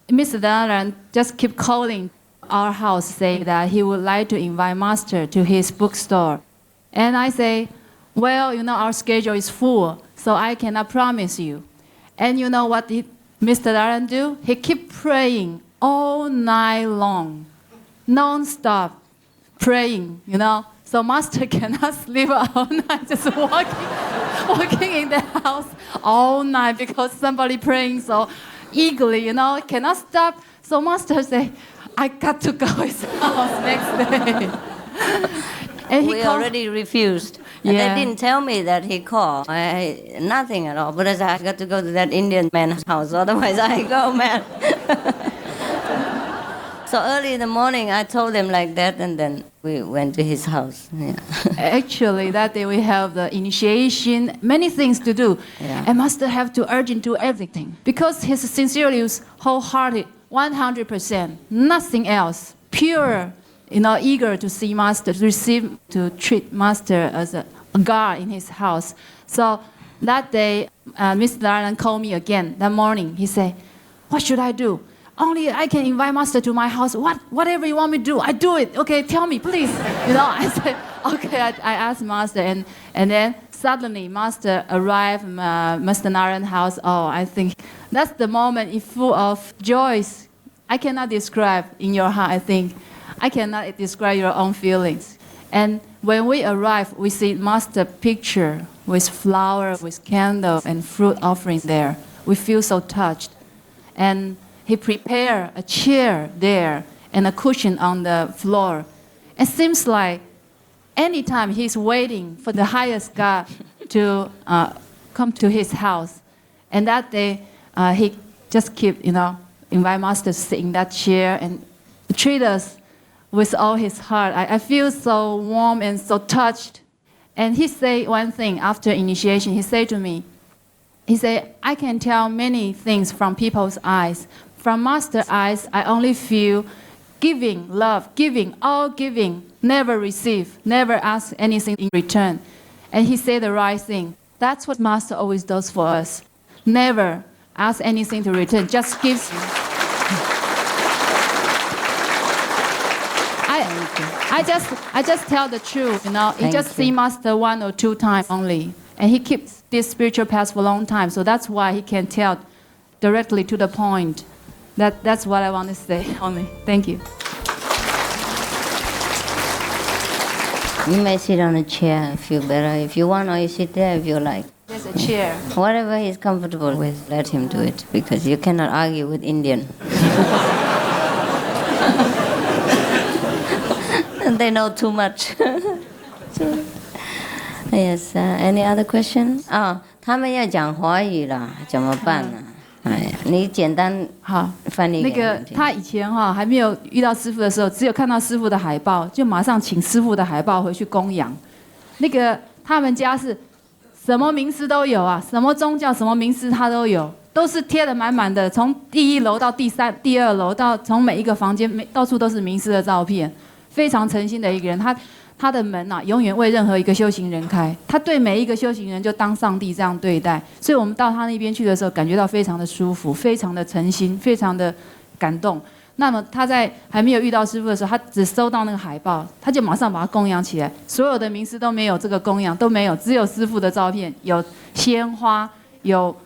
Mr. Darren just keep calling our house, saying that he would like to invite Master to his bookstore, and I say, well, you know, our schedule is full, so I cannot promise you. And you know what Mr. Darren do? He keep praying all night long, non-stop praying, you know. So Master cannot sleep all night, just walking in the house all night because somebody praying so eagerly, you know, cannot stop. So Master say, I got to go to his house next day. And we already refused. And they didn't tell me that he called. Nothing at all. But I said, I got to go to that Indian man's house. Otherwise, I go, man. So early in the morning, I told him like that, and then we went to his house. Yeah. Actually, that day we have the initiation, many things to do. Yeah. And Master have to urgent do everything. Because his sincerely was wholehearted, 100%, nothing else, pure, you know, eager to see Master, to receive, to treat Master as a guard in his house. So that day, Mr. Darren called me again that morning. He said, what should I do? Only I can invite Master to my house. Whatever you want me to do, I do it. Okay, tell me, please. You know, I said, okay. I asked Master, and then suddenly Master arrived at Mr. Darren's house. Oh, I think that's the moment it's full of joys. I cannot describe in your heart, I think. I cannot describe your own feelings. And when we arrive, we see Master picture with flower, with candle, and fruit offering there. We feel so touched. And he prepared a chair there and a cushion on the floor. It seems like anytime he's waiting for the highest God to come to his house. And that day, he just keep, you know, invite Master to sit in that chair and treat us with all his heart. I feel so warm and so touched. And he said one thing after initiation. He said to me, he said, I can tell many things from people's eyes. From Master's eyes, I only feel giving, love, giving, all giving, never receive, never ask anything in return. And he said the right thing. That's what Master always does for us. Never ask anything to return, just gives. I just tell the truth, you know. He just see Master 1 or 2 times only. And he keeps this spiritual path for a long time. So that's why he can tell directly to the point. That's what I want to say only. Thank you. You may sit on a chair and feel better if you want, or you sit there if you like. There's a chair. Whatever he's comfortable with, let him do it, because you cannot argue with Indian. They know too much. Yes, any other question? 他们要讲华语啦，怎么办呢？你简单翻译。那个他以前还没有遇到师父的时候，只有看到师父的海报，就马上请师父的海报回去供养。那个他们家是什么名师都有啊，什么宗教、什么名师他都有，都是贴得满满的，从第1楼到第2楼，到从每一个房间，到处都是名师的照片。非常诚心的一个人，他的门永远为任何一个修行人开，他对每一个修行人就当上帝这样对待，所以我们到他那边去的时候，感觉到非常的舒服，非常的诚心，非常的感动。那么他在还没有遇到师父的时候，他只收到那个海报，他就马上把它供养起来，所有的名师都没有这个供养，都没有，只有师父的照片，有鲜花，有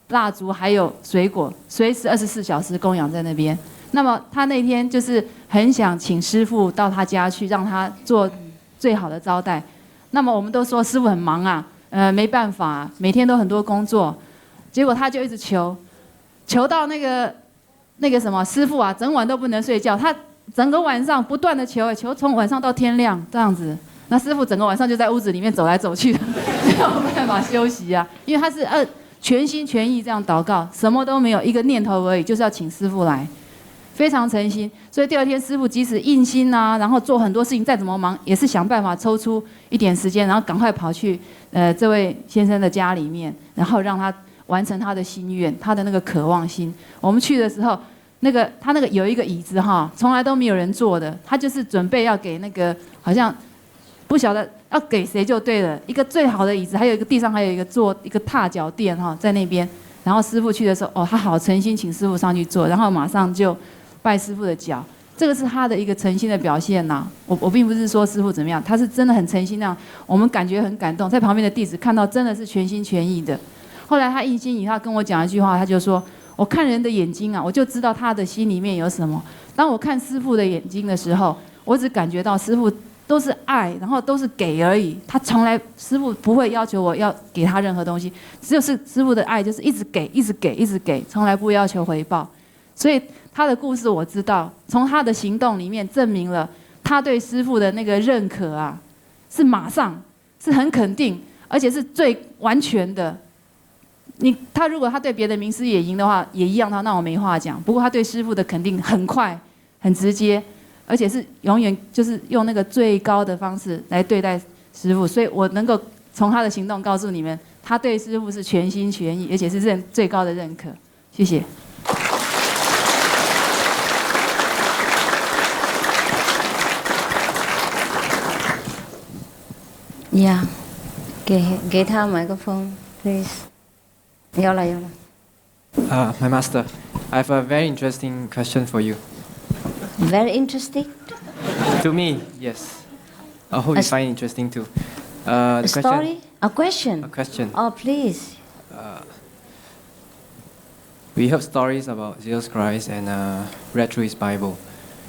蜡烛还有水果，随时24小时供养在那边。那么他那天就是很想请师父到他家去，让他做最好的招待。那么我们都说师父很忙啊，没办法，每天都很多工作。结果他就一直求到那个什么师父啊，整晚都不能睡觉，他整个晚上不断的求从晚上到天亮这样子。那师父整个晚上就在屋子里面走来走去的，没有办法休息啊，因为他是全心全意这样祷告，什么都没有，一个念头而已，就是要请师父来，非常诚心。所以第二天师父即使硬心啊，然后做很多事情，再怎么忙，也是想办法抽出一点时间，然后赶快跑去这位先生的家里面，然后让他完成他的心愿，他的那个渴望心。我们去的时候，他那个有一个椅子哈，从来都没有人坐的，他就是准备要给那个好像不晓得要给谁就对了，一个最好的椅子，还有一个地上还有一个踏脚垫哈，在那边。然后师父去的时候，他好诚心请师父上去坐，然后马上就拜师父的脚。这个是他的一个诚心的表现呐。我并不是说师父怎么样，他是真的很诚心那样，我们感觉很感动，在旁边的弟子看到真的是全心全意的。后来他一心以他跟我讲一句话，他就说：“我看人的眼睛啊，我就知道他的心里面有什么。当我看师父的眼睛的时候，我只感觉到师父都是爱，然后都是给而已。他从来师父不会要求我要给他任何东西，只有是师父的爱就是一直给，一直给，一直给，从来不要求回报。所以他的故事我知道，从他的行动里面证明了他对师父的那个认可啊，是马上，是很肯定，而且是最完全的。”他如果他对别的名师也赢的话，也一样，那我没话讲。不过他对师父的肯定很快、很直接，而且是永远就是用那个最高的方式来对待师父。所以我能够从他的行动告诉你们，他对师父是全心全意，而且是最高的认可。谢谢。Yeah， 给他麦克风 ，please。有了。My master, I have a very interesting question for you. Very interesting? To me, yes. I hope you find it interesting too. A story? A question? A question. Oh, please. We heard stories about Jesus Christ and read through his Bible.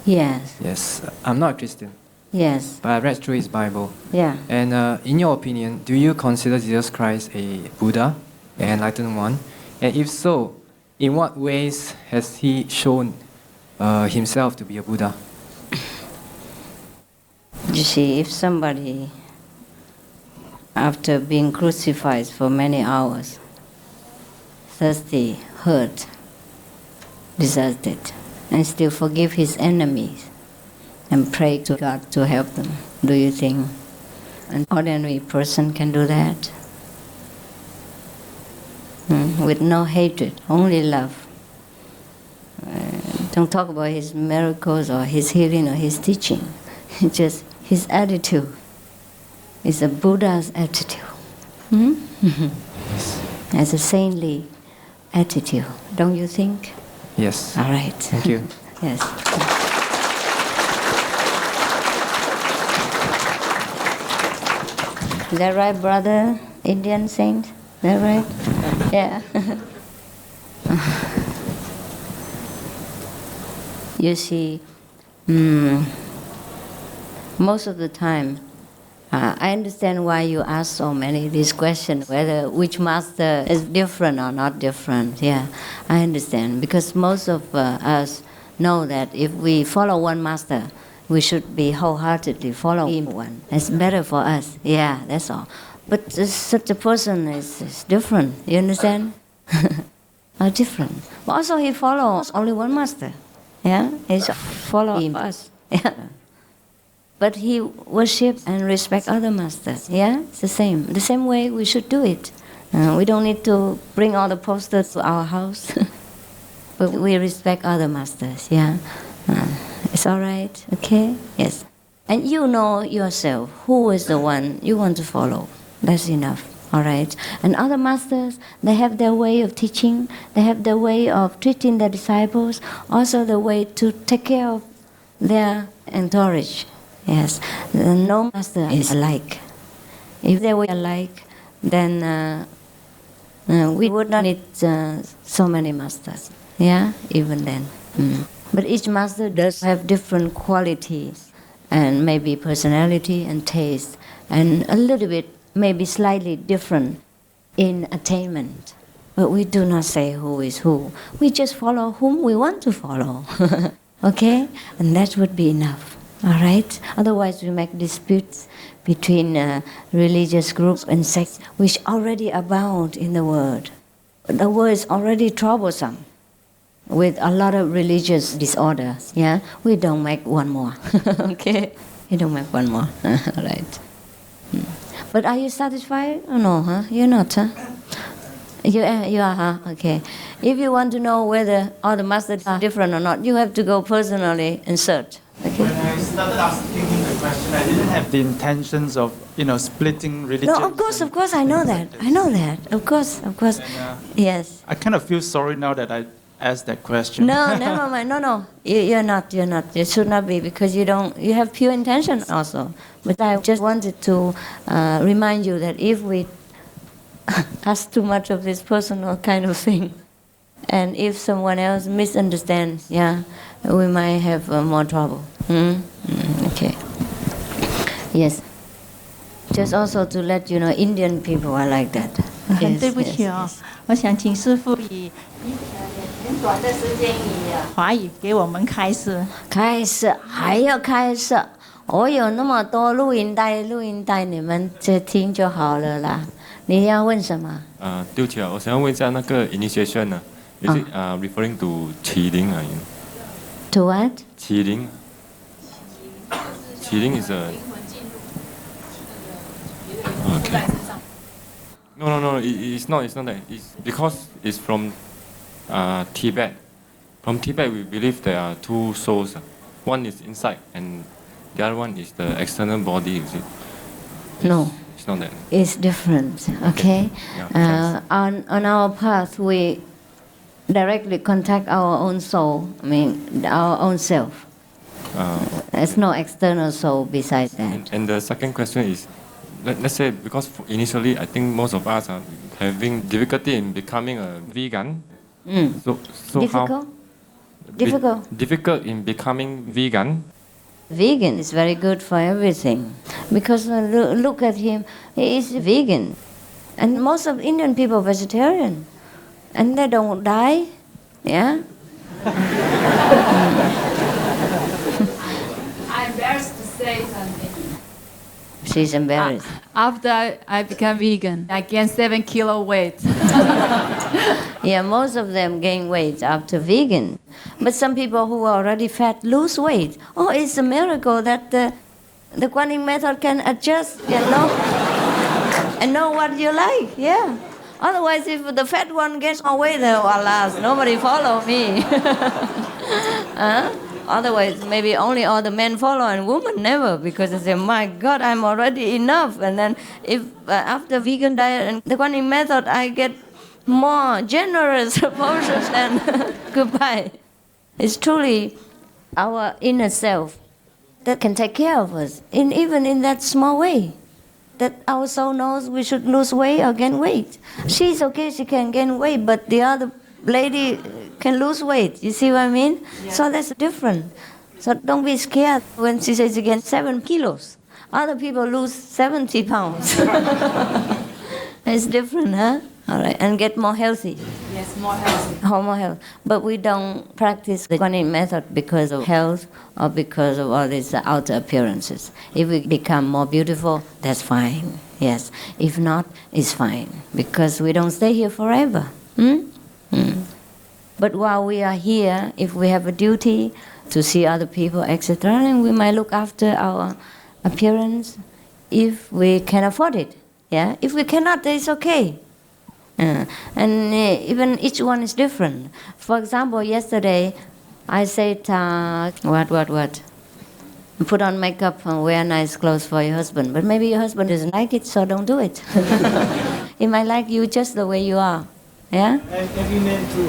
Yes. Yes. I'm not a Christian. Yes. But I read through his Bible. Yeah. And in your opinion, do you consider Jesus Christ a Buddha? An enlightened one? And if so, in what ways has he shown himself to be a Buddha? You see, if somebody, after being crucified for many hours, thirsty, hurt, deserted, and still forgive his enemies and pray to God to help them, do you think an ordinary person can do that? With no hatred, only love. Don't talk about his miracles or his healing or his teaching. Just his attitude is a Buddha's attitude. As a saintly attitude, don't you think? Yes. All right. Thank you. Yes. Is that right, brother? Indian saint? Is that right? Yeah. You see, most of the time, I understand why you ask so many these questions, whether which master is different or not different. Yeah, I understand. Because most of us know that if we follow one master, we should be wholeheartedly following one. It's better for us. Yeah, that's all. But such a person is different. You understand? Are different. But also he follows only one master. Yeah, he's following us. Yeah. But he worships and respects other masters. Yeah, it's the same. The same way we should do it. We don't need to bring all the posters to our house. But we respect other masters. Yeah, it's all right. Okay. Yes. And you know yourself who is the one you want to follow. That's enough. All right. And other masters, they have their way of teaching. They have their way of treating their disciples. Also the way to take care of their entourage. Yes. No master is alike. If they were alike, then We would not need so many masters. Yeah, even then. But each master does have different qualities and maybe personality and taste and a little bit, maybe slightly different in attainment. But we do not say who is who. We just follow whom we want to follow. Okay? And that would be enough. All right? Otherwise we make disputes between religious groups and sects which already abound in the world. The world is already troublesome with a lot of religious disorders. Yeah? We don't make one more. Okay? We don't make one more. All right. But are you satisfied or no? Huh? You're not, huh? You are, huh? Okay. If you want to know whether all the masters are different or not, you have to go personally and search. Okay? When I started asking him the question, I didn't have the intentions of, splitting religion. No, of course, I know that. I know that. Of course. And, yes. I kind of feel sorry now that I asked that question. No, never mind. No. You're not. You should not be, because you have pure intention also. But I just wanted to remind you that if we ask too much of this personal kind of thing, and if someone else misunderstands, we might have more trouble. Okay. Yes. Just also to let you know, Indian people are like that. 很对不起哦，我想请师父以很短的时间以华语给我们开示。开示还要开示，我有那么多录音带，你们就听就好了啦。你要问什么？对不起啊，我想要问一下那个 initiation 呢？Is it referring to 起灵啊 ？To what？ 起灵。起灵 is a. Okay. No. It's not that. It's because it's from Tibet. From Tibet, we believe there are two souls. One is inside, and the other one is the external body. Is it? No. It's not that. It's different. Okay. On our path, we directly contact our own soul. I mean, our own self. There's no external soul besides that. And the second question is, let's say, because initially I think most of us are having difficulty in becoming a vegan. So difficult? Difficult in becoming vegan. Vegan is very good for everything, because look at him, he is vegan. And most of Indian people are vegetarian. And they don't die. Yeah? I'm embarrassed to say something. She's embarrassed. After I became vegan, I gained 7 kilo weight. Yeah, most of them gain weight after vegan. But some people who are already fat lose weight. Oh, it's a miracle that the Kuan Yin method can adjust, and know what you like, yeah. Otherwise, if the fat one gets more weight, alas, nobody follow me. Otherwise, maybe only all the men follow and women never, because they say, my God, I'm already enough. And then if after vegan diet and the Kuan Yin method, I get more generous portions, then goodbye. It's truly our inner self that can take care of us, even in that small way. That our soul knows we should lose weight or gain weight. She's okay, she can gain weight, but the other lady can lose weight. You see what I mean? Yeah. So that's different. So don't be scared when she says she gains 7 kilos. Other people lose 70 pounds. It's different, huh? All right, and get more healthy. Yes, more healthy. More health. But we don't practice the Kuan Yin method because of health or because of all these outer appearances. If we become more beautiful, that's fine. Yes. If not, it's fine. Because we don't stay here forever. But while we are here, if we have a duty to see other people, etc., and we might look after our appearance if we can afford it. Yeah. If we cannot, then it's okay. And even each one is different. For example, yesterday I said, what? Put on makeup and wear nice clothes for your husband. But maybe your husband doesn't like it, so don't do it. He might like you just the way you are. Yeah? Every man too.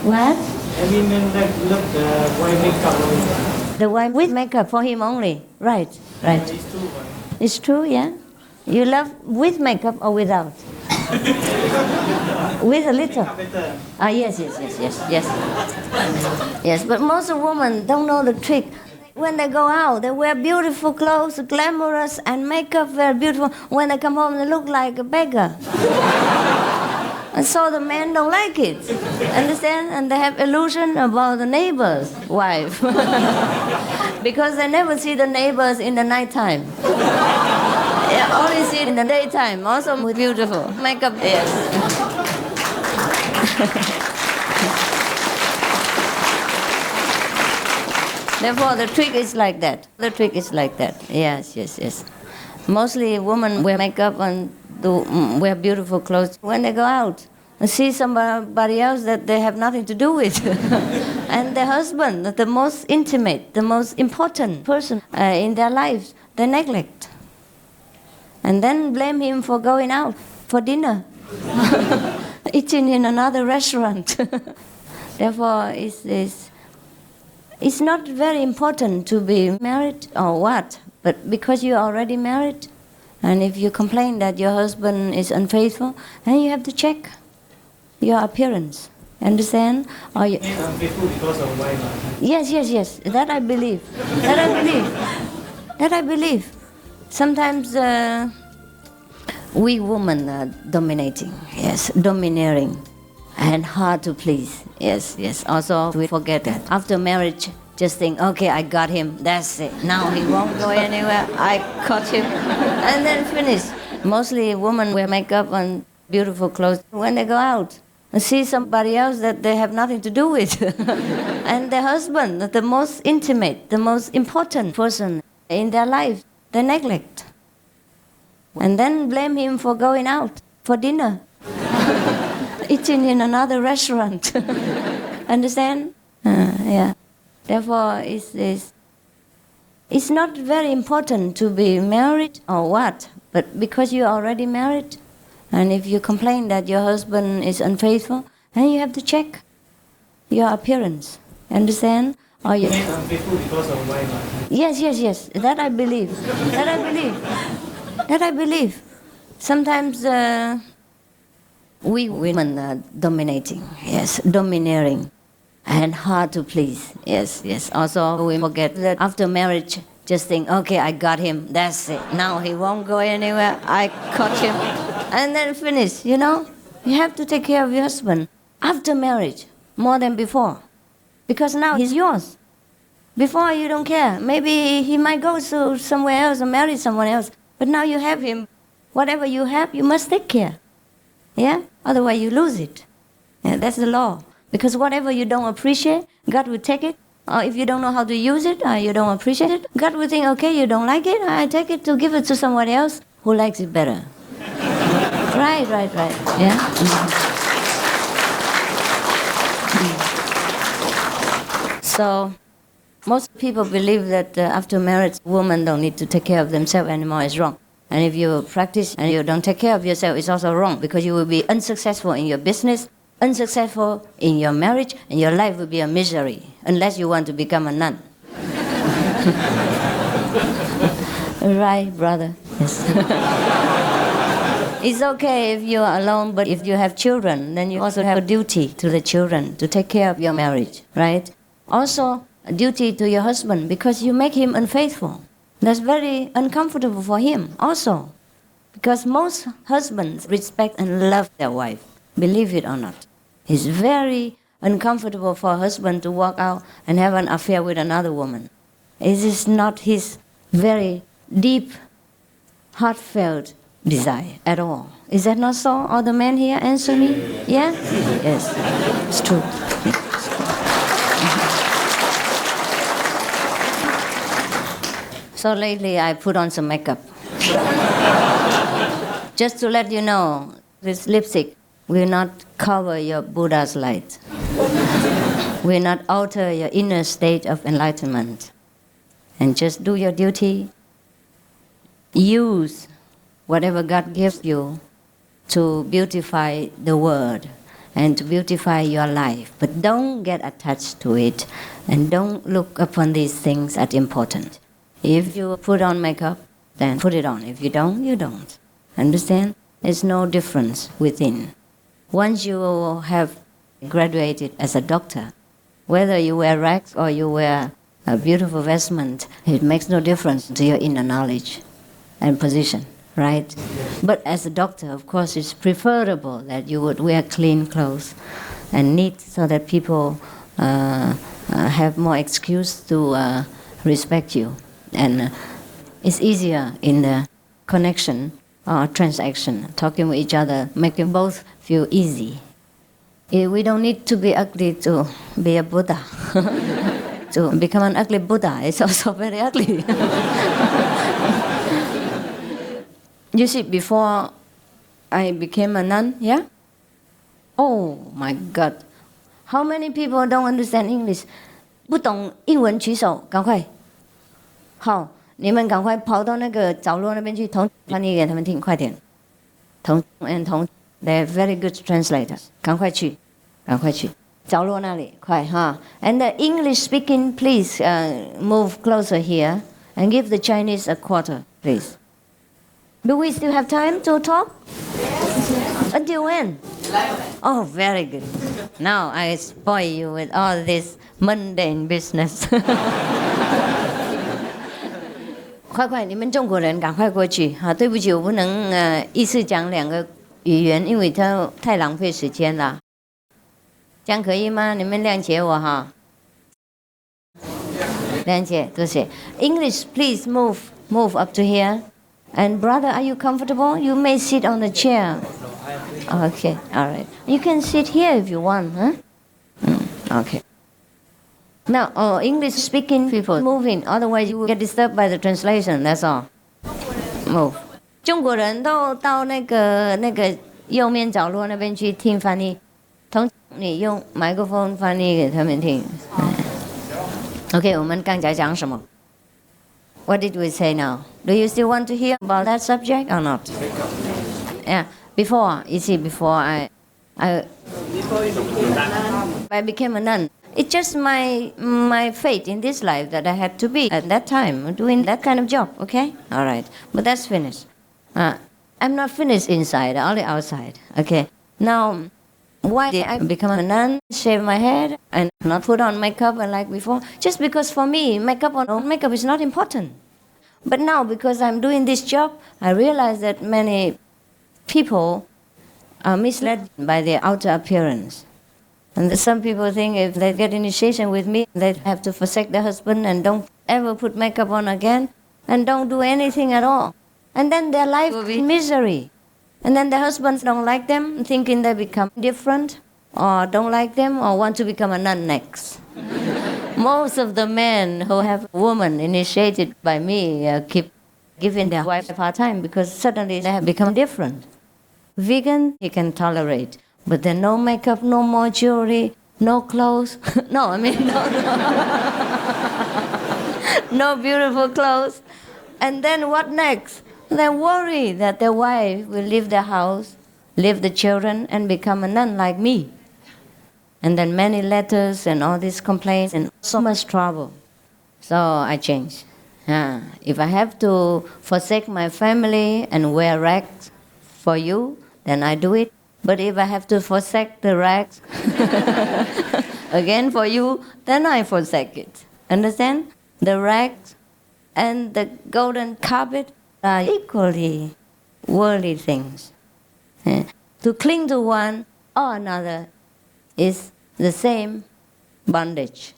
What? Every man look the white makeup. The white with makeup for him only. Right. It's true. It's true, yeah? You love with makeup or without? With a little. Yes. Yes, but most women don't know the trick. When they go out, they wear beautiful clothes, glamorous, and makeup very beautiful. When they come home, they look like a beggar. And so the men don't like it. Understand? And they have illusion about the neighbor's wife. Because they never see the neighbors in the nighttime. They only see it in the daytime. Also with beautiful makeup. Yes. Therefore, the trick is like that. The trick is like that. Yes. Mostly women wear makeup and wear beautiful clothes when they go out and see somebody else that they have nothing to do with. And their husband, the most intimate, the most important person in their lives, they neglect. And then blame him for going out for dinner, eating in another restaurant. Therefore, it's not very important to be married or what, but because you're already married, and if you complain that your husband is unfaithful, then you have to check your appearance. Understand? Or you... Unfaithful because of wife. Yes. That I believe. That I believe. Sometimes we women are dominating. Yes, domineering. And hard to please. Yes. Also, we forget that. After marriage, just think, okay, I got him, that's it. Now he won't go anywhere, I caught him. And then finish. Mostly women wear makeup and beautiful clothes when they go out and see somebody else that they have nothing to do with. And their husband, the most intimate, the most important person in their life, they neglect. And then blame him for going out for dinner. Eating in another restaurant. Understand? Yeah. Therefore, it's not very important to be married or what, but because you're already married, and if you complain that your husband is unfaithful, then you have to check your appearance. Understand? Or you... Unfaithful because of wife. Yes. That I believe. That I believe. Sometimes we women are dominating. Yes, domineering. And hard to please. Yes. Also, we forget that after marriage, just think, okay, I got him, that's it. Now he won't go anywhere, I caught him. And then finish, you know? You have to take care of your husband after marriage, more than before. Because now he's yours. Before, you don't care. Maybe he might go to somewhere else or marry someone else. But now you have him. Whatever you have, you must take care. Yeah? Otherwise, you lose it. Yeah, that's the law. Because whatever you don't appreciate, God will take it. Or if you don't know how to use it, or you don't appreciate it, God will think, okay, you don't like it, I take it to give it to someone else who likes it better. Right. Yeah? So, most people believe that after marriage, women don't need to take care of themselves anymore. It's wrong. And if you practice and you don't take care of yourself, it's also wrong, because you will be unsuccessful in your business, unsuccessful in your marriage, and your life will be a misery, unless you want to become a nun. Right, brother? Yes. It's okay if you are alone, but if you have children, then you also have a duty to the children to take care of your marriage, right? Also, a duty to your husband, because you make him unfaithful. That's very uncomfortable for him also, because most husbands respect and love their wife, believe it or not. It's very uncomfortable for a husband to walk out and have an affair with another woman. It is not his very deep, heartfelt desire at all. Is that not so? All the men here answer me? Yeah? Yes. It's true. So lately I put on some makeup. Just to let you know, this lipstick will not cover your Buddha's light. Will not alter your inner state of enlightenment. And just do your duty. Use whatever God gives you to beautify the world and to beautify your life. But don't get attached to it, and don't look upon these things as important. If you put on makeup, then put it on. If you don't, you don't. Understand? there's no difference within. Once you have graduated as a doctor, whether you wear rags or you wear a beautiful vestment, it makes no difference to your inner knowledge and position, right? But as a doctor, of course, it's preferable that you would wear clean clothes and neat so that people have more excuse to respect you. And it's easier in the connection or transaction, talking with each other, making both feel easy. We don't need to be ugly to be a Buddha. To become an ugly Buddha is also very ugly. You see, before I became a nun, yeah? Oh my God. How many people don't understand English? 不懂英文举手，赶快。好，你们赶快跑到那个角落那边去，同翻译给他们听，快点。同 they're very good translators. 赶快去，赶快去。角落那里，快哈。And the English speaking, please move closer here and give the Chinese a quarter, please. Do we still have time to talk? Yes. Until when? 11. Oh, very good. Now I spoil you with all this mundane business. 快快，你们中国人赶快过去哈！对不起，我不能一次讲2个语言，因为它太浪费时间了。这样可以吗？你们谅解我哈。谅解，多谢。English, please move up to here. And brother, are you comfortable? You may sit on the chair. Okay, all right. You can sit here if you want, huh? Okay. Now, English-speaking people moving, otherwise you will get disturbed by the translation. That's all. Move. 中国人都到那个右面角落那边去听翻译，同你用麦克风翻译给他们听。Okay, 我们刚才讲什么？ What did we say now? Do you still want to hear about that subject or not? Yeah. Before I became a nun. It's just my fate in this life that I had to be at that time doing that kind of job. Okay, all right. But that's finished. I'm not finished inside, only outside. Okay. Now, why did I become a nun? Shave my head and not put on makeup like before? Just because for me, makeup or no makeup is not important. But now, because I'm doing this job, I realize that many people are misled by their outer appearance. And some people think if they get initiation with me, they have to forsake their husband and don't ever put makeup on again and don't do anything at all. And then their life will be misery. And then the husbands don't like them, thinking they become different, or don't like them, or want to become a nun next. Most of the men who have a woman initiated by me keep giving their wife a hard time because suddenly they have become different. Vegan, he can tolerate, but then no makeup, no more jewelry, no clothes. No beautiful clothes. And then what next? They worry that their wife will leave their house, leave the children, and become a nun like me. And then many letters and all these complaints and so much trouble. So I changed. If I have to forsake my family and wear rags for you, then I do it. But if I have to forsake the rags again for you, then I forsake it. Understand? The rags and the golden carpet are equally worldly things. To cling to one or another is the same bondage.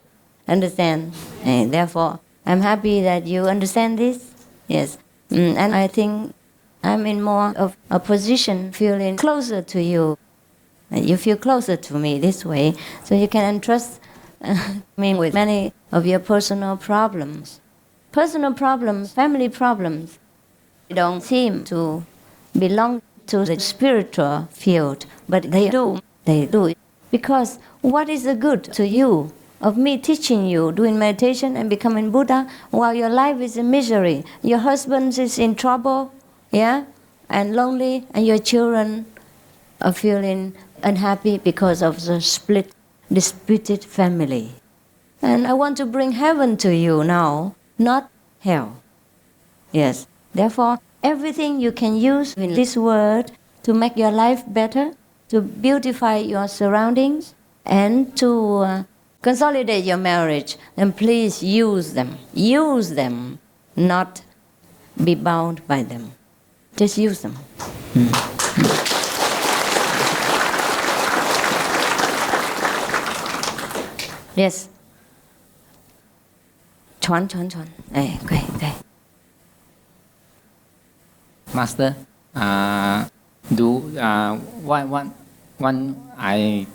Understand? And therefore, I'm happy that you understand this. Yes. And I think I'm in more of a position feeling closer to you. You feel closer to me this way, so you can entrust me with many of your personal problems. Personal problems, family problems, don't seem to belong to the spiritual field, but they do. They do. Because what is the good to you of me teaching you, doing meditation and becoming Buddha, while your life is in misery? Your husband is in trouble, yeah, and lonely, and your children are feeling unhappy because of the split, disputed family. And I want to bring heaven to you now, not hell. Yes. Therefore, everything you can use in this word to make your life better, to beautify your surroundings, and to consolidate your marriage, then please use them. Use them, not be bound by them. Just use them. Yes. Chuan. Hey, okay. Master, what I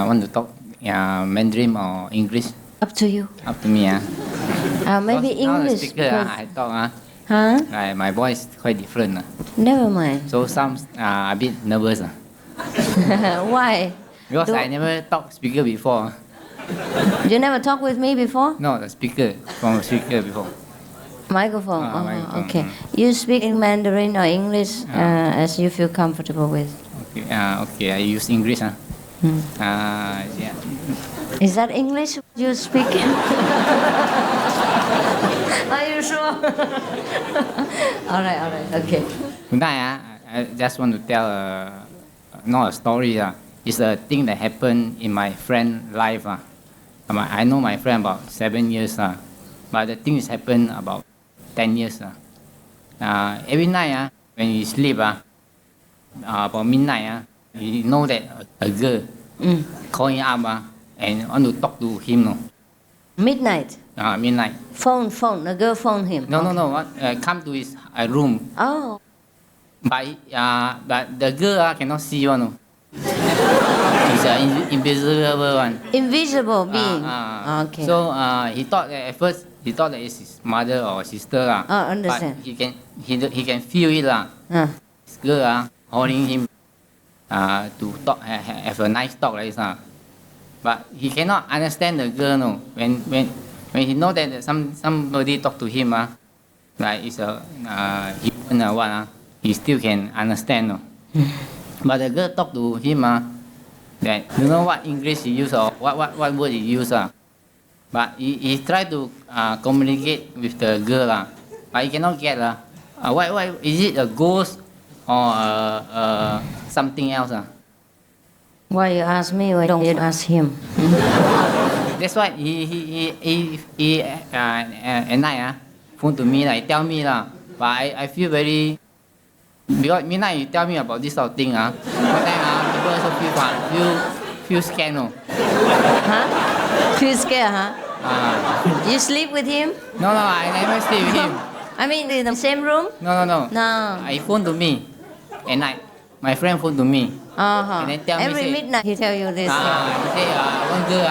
want to talk Mandarin or English? Up to you. Up to me. Maybe English. Speaker, I talk. Huh? My voice quite different. Never mind. So some a bit nervous. Why? Because I never talk speaker before. You never talked with me before? No, the speaker before. Microphone. Microphone. Okay. You speak in Mandarin or English as you feel comfortable with. Okay. I use English. Yeah. Is that English you speak? Are you sure? all right. Okay. Tonight, I just want to tell not a story. It's a thing that happened in my friend's life. I know my friend about 7 years. But the thing has happened about 10 years. Every night when you sleep, about midnight, you know that a girl calling up and want to talk to him. No? Midnight? Midnight. Phone. A girl phone him? No. Come to his room. Oh. But the girl cannot see one. No? It's an invisible one. Invisible being. Okay. So he thought that at first that it's his mother or sister. Understand. But he can feel it. This girl holding him to talk, have a nice talk like this. But he cannot understand the girl. No. When he know that somebody talk to him, like it's a human or what, he still can understand. No. But the girl talk to him, that you know what English he use or what word he use. But he tried to communicate with the girl, but he cannot get. Why is it a ghost or something else? Why you ask me? Why don't you ask him? That's why he at night phone to me, like tell me but I feel very, because midnight you tell me about this sort of thing sometimes people also feel scared. No? Huh? Feel scared, you sleep with him? No, I never sleep with him. I mean in the same room? No. No. He phone to me at night. My friend phone to me. And then tell Every me, midnight he tell you this. He say one girl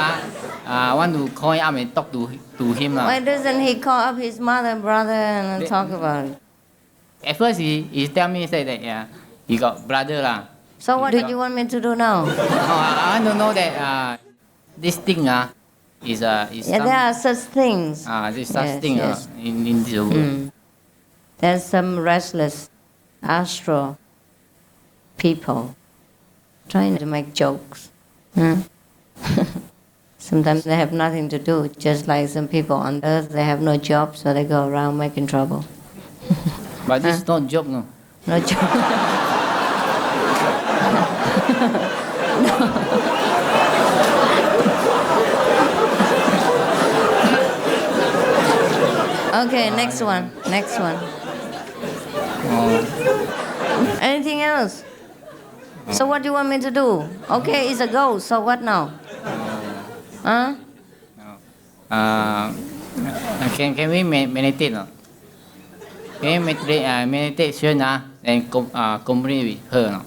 want to call him up and talk to him. Why doesn't he call up his mother and brother and talk about it? At first he tell me, say that he got brother. So what do you want me to do now? I want to know that this thing is there are such things. There's such thing in this world. There's some restless astral people trying to make jokes. Sometimes they have nothing to do, just like some people on earth, they have no job, so they go around making trouble. But this is not joke, no? No joke. Okay, next one. Anything else? So what do you want me to do? Okay, it's a ghost, so what now? Can we meditate? No? Can we meditation and communicate with her? No?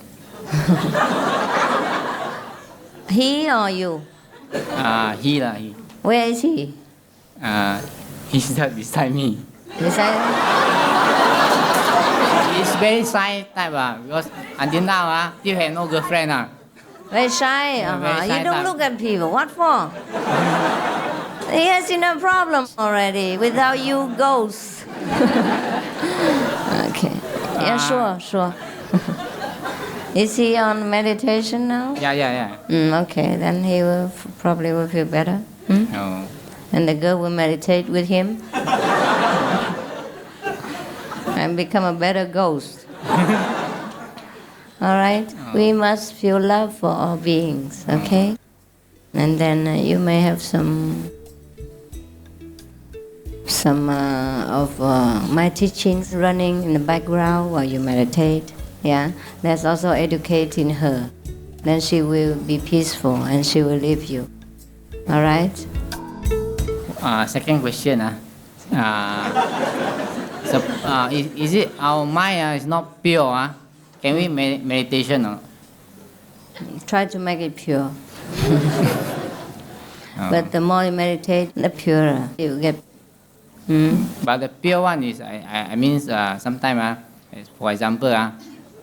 He or you? He. Where is he? He's beside me. Beside? He's very shy type because until now still have no girlfriend. Very shy. Very shy you don't type. look at people. What for? He has enough problem already without you ghosts. Okay. Yeah, sure. Is he on meditation now? Yeah. Okay, then he will probably will feel better. No. And the girl will meditate with him and become a better ghost. All right? We must feel love for all beings, okay? And then you may have some of my teachings running in the background while you meditate. Yeah, that's also educating her. Then she will be peaceful and she will leave you. All right? Second question. So, is it our mind is not pure? Can we meditation? Try to make it pure. But the more you meditate, the purer you get. But the pure one is, I mean, sometimes, for example,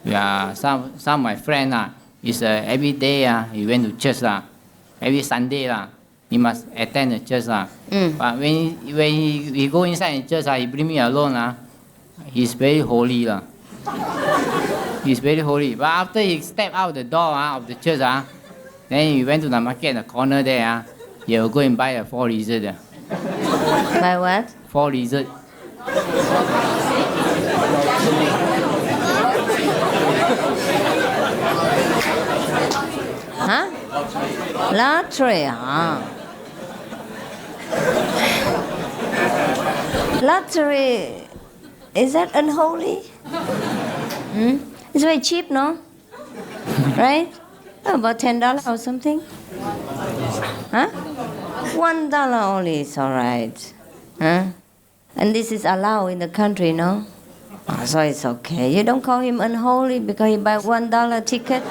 some of my friends is every day he went to church, every Sunday he must attend the church. But when he go inside the church, he bring me alone. He's very holy. He's very holy. But after he step out the door of the church, then he went to the market in the corner there. He will go and buy a 4 lizard. Buy what? 4 lizard. Huh? Lottery, Lottery, is that unholy? It's very cheap, no? Right? About $10 or something? Huh? $1 only is all right. Huh? And this is allowed in the country, no? So it's okay. You don't call him unholy because he buy $1 ticket.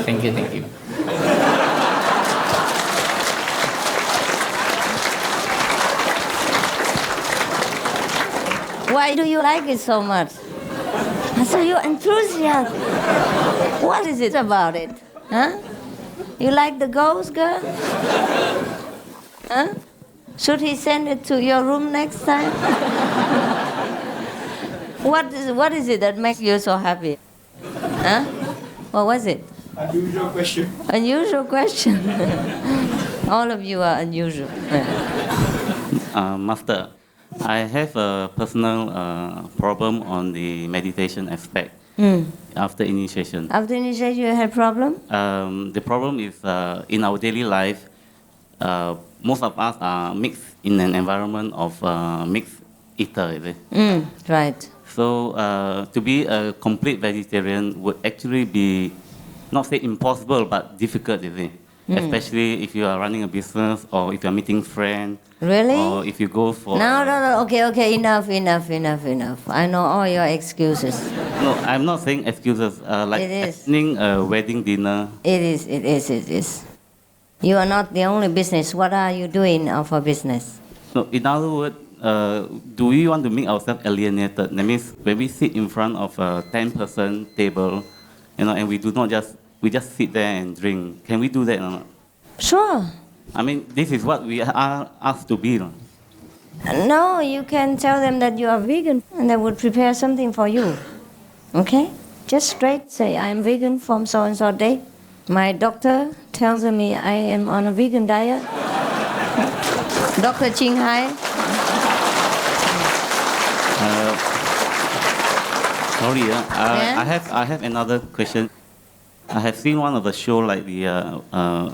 Thank you. Why do you like it so much? So you're enthusiastic. What is it about it? Huh? You like the ghost, girl? Huh? Should he send it to your room next time? What is it that makes you so happy? Huh? What was it? Unusual question. Unusual question. All of you are unusual. Master, I have a personal problem on the meditation aspect after initiation. After initiation, you had problem? The problem is in our daily life, most of us are mixed in an environment of mixed eater. Is it? Right. So to be a complete vegetarian would actually be, not say impossible, but difficult, is it? Especially if you are running a business or if you are meeting friends. Really? Or if you go for... No. Okay. Enough. I know all your excuses. No, I'm not saying excuses. Like attending a wedding dinner. It is. You are not the only business. What are you doing for business? So in other words, do we want to make ourselves alienated? That means when we sit in front of a 10-person table, and we just sit there and drink. Can we do that or not? Sure. I mean, this is what we are asked to be. No, you can tell them that you are vegan and they would prepare something for you. Okay? Just straight say, I am vegan from so-and-so day. My doctor tells me I am on a vegan diet. Dr. Ching Hai. Sorry, I have another question. I have seen one of the show, like the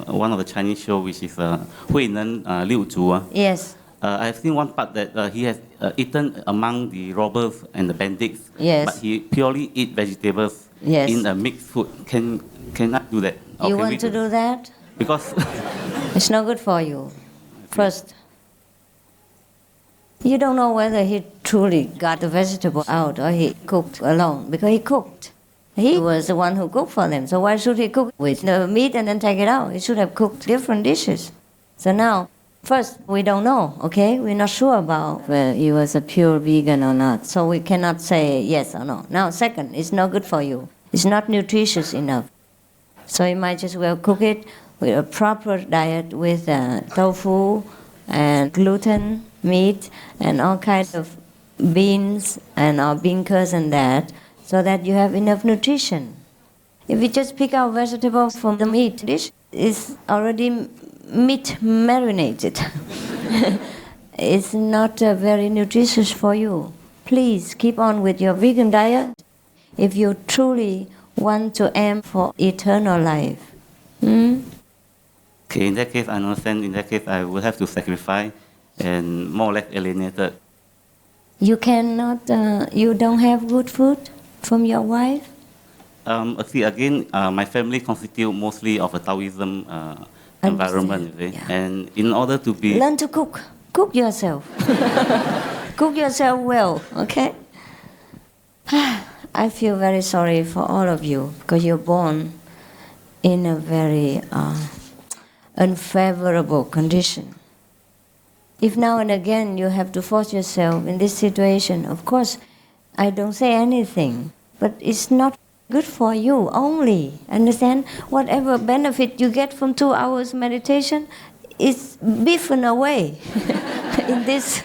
one of the Chinese show, which is Hui Nen Liu Zhu. Yes. I have seen one part that he has eaten among the robbers and the bandits. Yes. But he purely eat vegetables in a mixed food. Can I do that? You want to do that? Because it's not good for you. First, you don't know whether he truly got the vegetable out or he cooked alone, because he cooked. He was the one who cooked for them, so why should he cook with the meat and then take it out? He should have cooked different dishes. So now, first, we don't know, okay? We're not sure about whether he was a pure vegan or not, so we cannot say yes or no. Now, second, it's not good for you. It's not nutritious enough. So you might just well cook it with a proper diet with tofu and gluten, meat, and all kinds of beans and bean curds and that, so that you have enough nutrition. If you just pick out vegetables from the meat dish, it's already meat marinated. It's not very nutritious for you. please keep on with your vegan diet if you truly want to aim for eternal life. Okay, in that case, I understand. In that case, I will have to sacrifice and more or less alienated. You cannot, you don't have good food from your wife? See, again, my family constitute mostly of a Taoism environment, you see? Yeah. And in order to be... Learn to cook. Cook yourself. Cook yourself well, okay? I feel very sorry for all of you because you're born in a very unfavorable condition. If now and again you have to force yourself in this situation, of course, I don't say anything, but it's not good for you only. Understand? Whatever benefit you get from 2 hours meditation is beefen away in this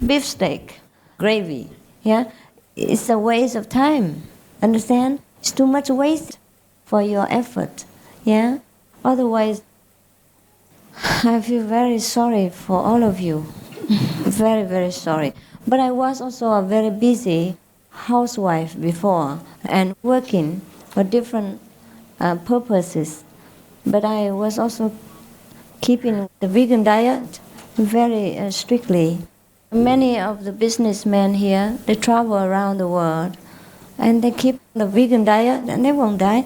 beefsteak gravy. Yeah, it's a waste of time. Understand? It's too much waste for your effort. Yeah. Otherwise, I feel very sorry for all of you. Very, very sorry. But I was also a very busy housewife before and working for different purposes. But I was also keeping the vegan diet very strictly. Many of the businessmen here, they travel around the world and they keep the vegan diet and they won't die.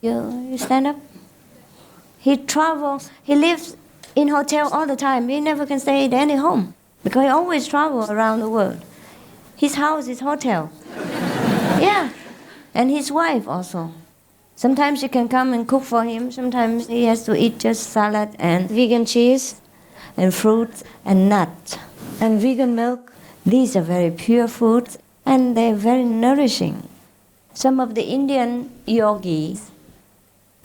You stand up. He travels, he lives in hotel all the time. He never can stay at any home because he always travels around the world. His house is hotel. Yeah, and his wife also. Sometimes she can come and cook for him. Sometimes he has to eat just salad and vegan cheese and fruits and nuts and vegan milk. These are very pure foods and they're very nourishing. Some of the Indian yogis,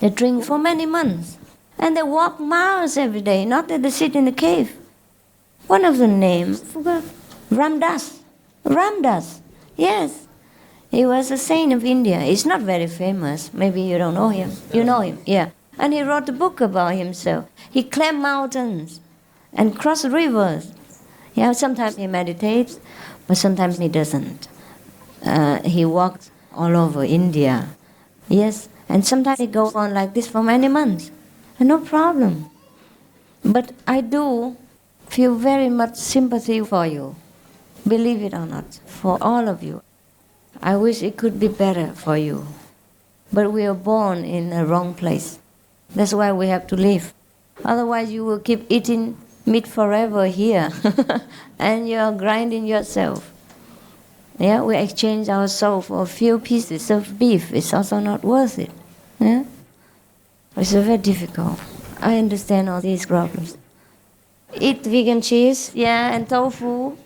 they drink for many months and they walk miles every day, not that they sit in a cave. One of the names, Ramdas. Ramdas, yes. He was a saint of India. He's not very famous. Maybe you don't know him. You know him, yeah. And he wrote a book about himself. He climbed mountains and crossed rivers. Yeah, sometimes he meditates, but sometimes he doesn't. He walks all over India. Yes, and sometimes he goes on like this for many months. And no problem. But I do feel very much sympathy for you. Believe it or not, for all of you. I wish it could be better for you. But we are born in a wrong place. That's why we have to live. Otherwise you will keep eating meat forever here. And you're grinding yourself. Yeah, we exchange our soul for a few pieces of beef. It's also not worth it. Yeah? It's very difficult. I understand all these problems. Eat vegan cheese, yeah, and tofu,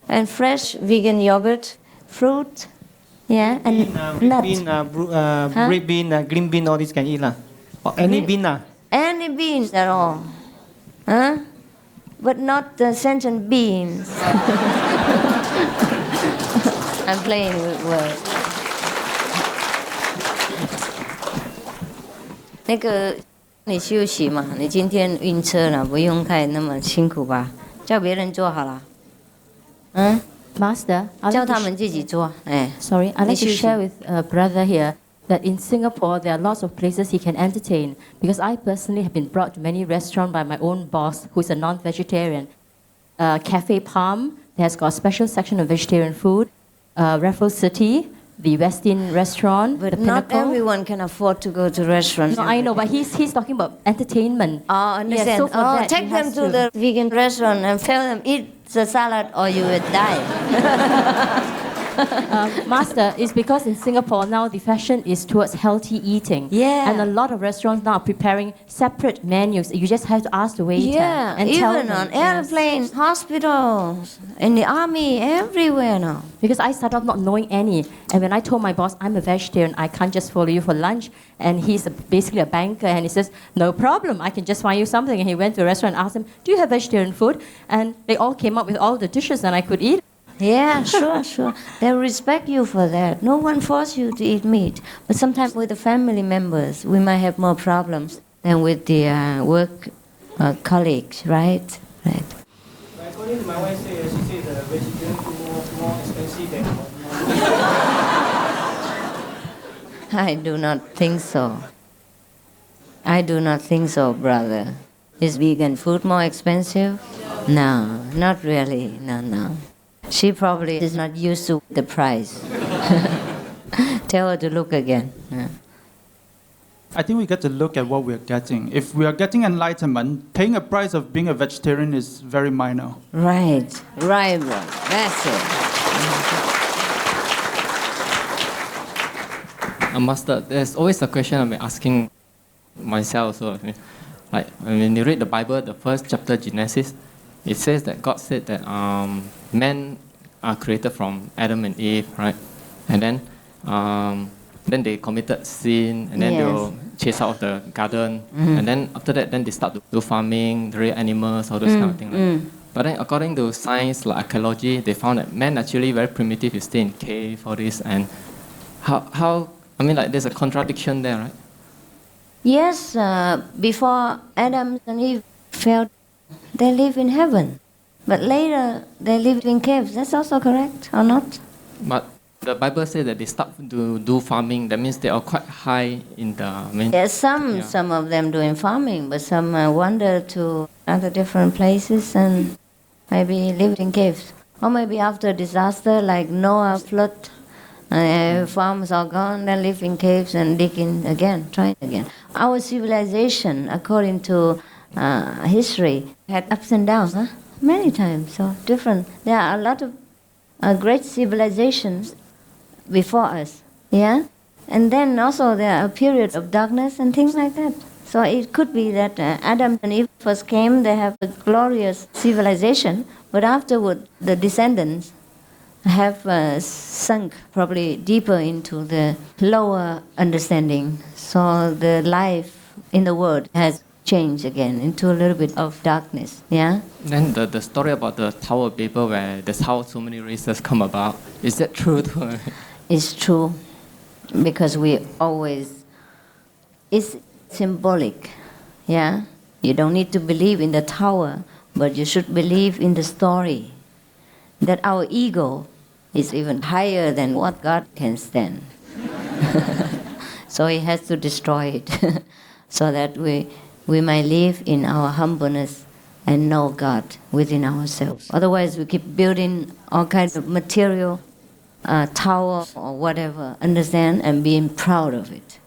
and fresh vegan yogurt, fruit, yeah, and nuts. Red bean, green bean, all this can eat lah. Any bean lah. Any beans at all, huh? But not the sentient beans. I'm playing with words. 那个，你休息嘛，你今天晕车了，不用太那么辛苦吧？叫别人做好了。嗯 Master, 叫他们自己做。哎 Sorry, I'd like to 你休息 share with a brother here that in Singapore there are lots of places he can entertain because I personally have been brought to many restaurants by my own boss who is a non-vegetarian. Cafe Palm, that has got a special section of vegetarian food. Raffles City, the Westin restaurant, But the not Pinnacle. everyone can afford to go to restaurants. No, I know, but he's talking about entertainment. Oh, understand. Yes, so for that, take he them has to the vegan restaurant and tell them eat the salad or you will die. Master, it's because in Singapore now the fashion is towards healthy eating. Yeah. And a lot of restaurants now are preparing separate menus. You just have to ask the waiter Yeah, and tell even them. on airplanes, hospitals, in the army, everywhere now. Because I started off not knowing any. And when I told my boss, I'm a vegetarian, I can't just follow you for lunch. And he's basically a banker. And he says, no problem, I can just find you something. And he went to a restaurant and asked him, do you have vegetarian food? And they all came up with all the dishes and I could eat. Yeah, sure. They respect you for that. No one forces you to eat meat. But sometimes with the family members, we might have more problems than with the work colleagues, right? Right. According to my wife, she said the vegetarian food more was more expensive than I do not think so. I do not think so, brother. Is vegan food more expensive? No, not really. No. She probably is not used to the price. Tell her to look again. Yeah. I think we got to look at what we're getting. If we are getting enlightenment, paying a price of being a vegetarian is very minor. Right, bro. That's it. Master, there's always a question I've been asking myself also. Like when you read the Bible, the first chapter, Genesis, it says that God said that men are created from Adam and Eve, right? And then they committed sin, and then they were chased out of the garden. And then after that, then they start to do farming, rear animals, all those kind of things. Right? But then according to science, like archaeology, they found that men actually very primitive. You stay in cave, all this, and how I mean, like there's a contradiction there, right? Yes, before Adam and Eve fell, they lived in heaven. But later, they lived in caves. That's also correct, or not? But the Bible says that they stopped to do farming. That means they are quite high in the... I mean, Yes, some of them doing farming, but some wander to other different places and maybe lived in caves. Or maybe after a disaster like Noah flood, farms are gone, then live in caves and dig in again, try again. Our civilization, according to history, had ups and downs, many times, so different. There are a lot of great civilizations before us, yeah? And then also there are periods of darkness and things like that. So it could be that Adam and Eve first came, they have a glorious civilization, but afterward the descendants have sunk probably deeper into the lower understanding. So the life in the world has changed again into a little bit of darkness, yeah? Then the story about the Tower of Babel, where that's how so many races come about, is that true? It's true, because we always, it's symbolic, yeah? You don't need to believe in the tower, but you should believe in the story, that our ego is even higher than what God can stand. So He has to destroy it so that we might live in our humbleness and know God within ourselves. Otherwise, we keep building all kinds of material tower or whatever, understand, and being proud of it,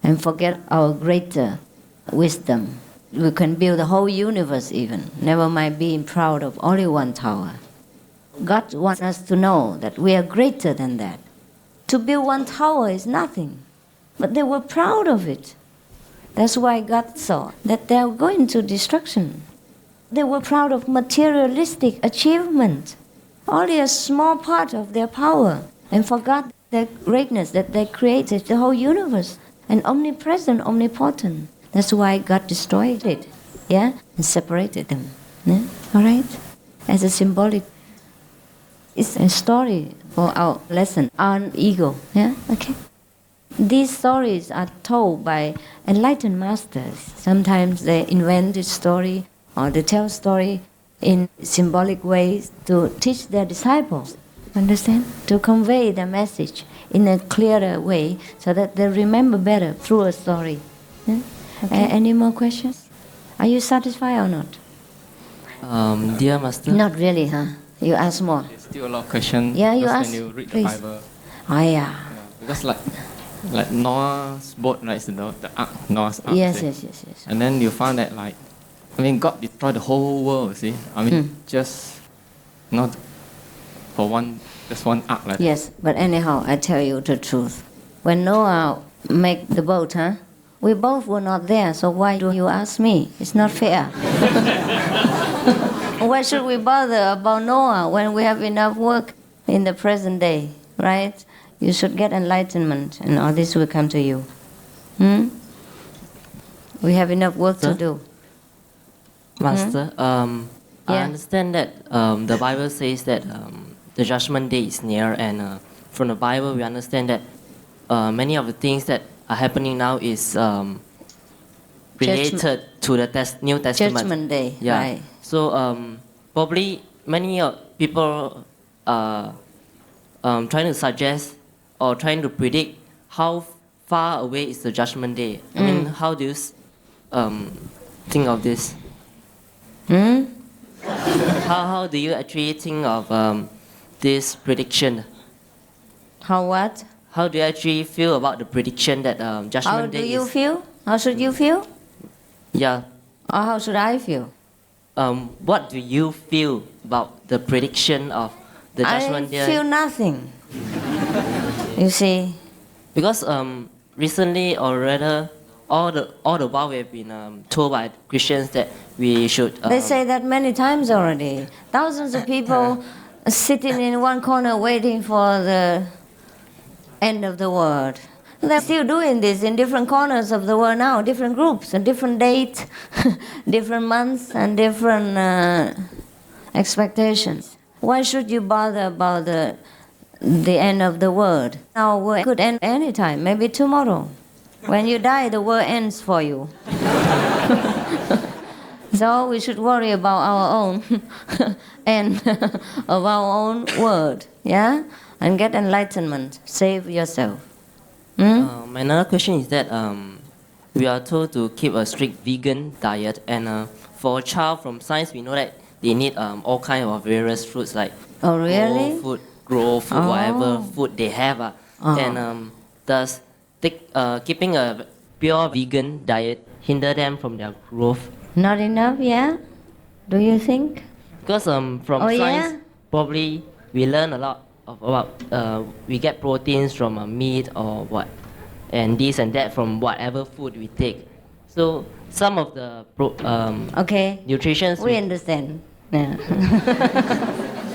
and forget our greater wisdom. We can build the whole universe even, never mind being proud of only one tower. God wants us to know that we are greater than that. To build one tower is nothing, but they were proud of it. That's why God saw that they are going to destruction. They were proud of materialistic achievement, only a small part of their power, and forgot their greatness, that they created the whole universe, and omnipresent, omnipotent. That's why God destroyed it, yeah, and separated them. Yeah? All right? As a symbolic, it's a story for our lesson on ego. Yeah, okay. These stories are told by enlightened masters. Sometimes they invent a story or they tell story in symbolic ways to teach their disciples. Understand? To convey the message in a clearer way so that they remember better through a story. Yeah? Okay. Any more questions? Are you satisfied or not? Dear Master. Not really, huh? You ask more. There's still a lot of questions. Yeah, you ask. When you read please. the Bible. Oh, yeah. Because like Noah's boat, right? The ark, Noah's ark. Yes. And then you found that God destroyed the whole world. See, just not for just one ark. Like yes, but anyhow, I tell you the truth. When Noah made the boat, we both were not there. So why do you ask me? It's not fair. Why should we bother about Noah when we have enough work in the present day, right? You should get enlightenment, and all this will come to you. We have enough work to do. Master, I understand that the Bible says that the judgment day is near, and from the Bible we understand that many of the things that are happening now is related to the New Testament. Judgment Day, yeah. right. So probably many people trying to suggest or trying to predict how far away is the judgment day. I mean, how do you think of this? How do you actually think of this prediction? How what? How do you actually feel about the prediction that judgment How day do you is? feel? How should you feel? Yeah. Or how should I feel? What do you feel about the prediction of the judgment day? I feel nothing. You see? Because recently, or rather, all the while we have been told by Christians that we should. They say that many times already. Thousands of people sitting in one corner waiting for the end of the world. They're still doing this in different corners of the world now, different groups, and different dates, different months, and different expectations. Why should you bother about the end of the world? Our world could end anytime, maybe tomorrow. When you die, the world ends for you. So we should worry about our own end of our own world, yeah? And get enlightenment. Save yourself. My another question is that we are told to keep a strict vegan diet, and for a child from science, we know that they need all kinds of various fruits like Oh, really? whole food, grow food, whatever food they have. And does keeping a pure vegan diet hinder them from their growth? Not enough, yeah? Do you think? Because from science, yeah? probably we learn a lot about we get proteins from meat or what, and this and that from whatever food we take. So some of the nutrition. We understand. Yeah.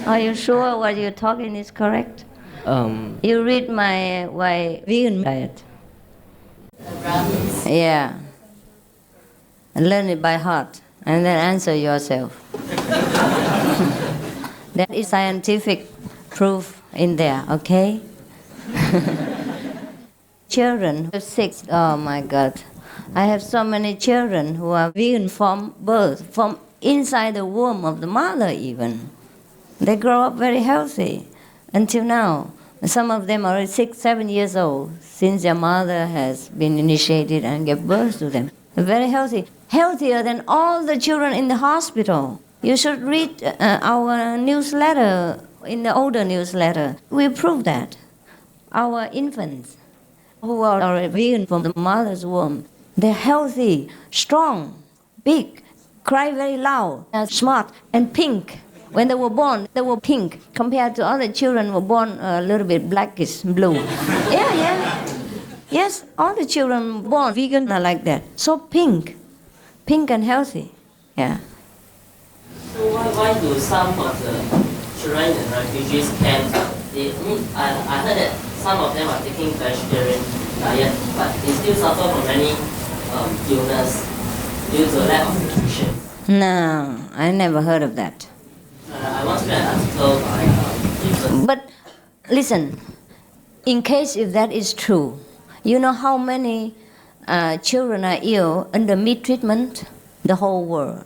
Are you sure what you're talking is correct? You read my vegan diet. Yeah. And learn it by heart, and then answer yourself. There is scientific proof in there, okay? Children, 6, oh my God. I have so many children who are vegan from birth, from inside the womb of the mother even. They grow up very healthy until now. Some of them are 6, 7 years old since their mother has been initiated and gave birth to them. They're very healthy, healthier than all the children in the hospital. You should read our newsletter, in the older newsletter. We prove that. Our infants who are vegan from the mother's womb, they're healthy, strong, big, cry very loud, smart, and pink. When they were born, they were pink compared to other children who were born a little bit blackish, blue. Yeah. Yes, all the children born vegan are like that. So pink and healthy. Yeah. So why do some of the children in refugees camps, I heard that some of them are taking vegetarian diet, but they still suffer from many illness due to lack of nutrition. No, I never heard of that. I once read an article by But listen, in case if that is true, you know how many children are ill under meat treatment? The whole world.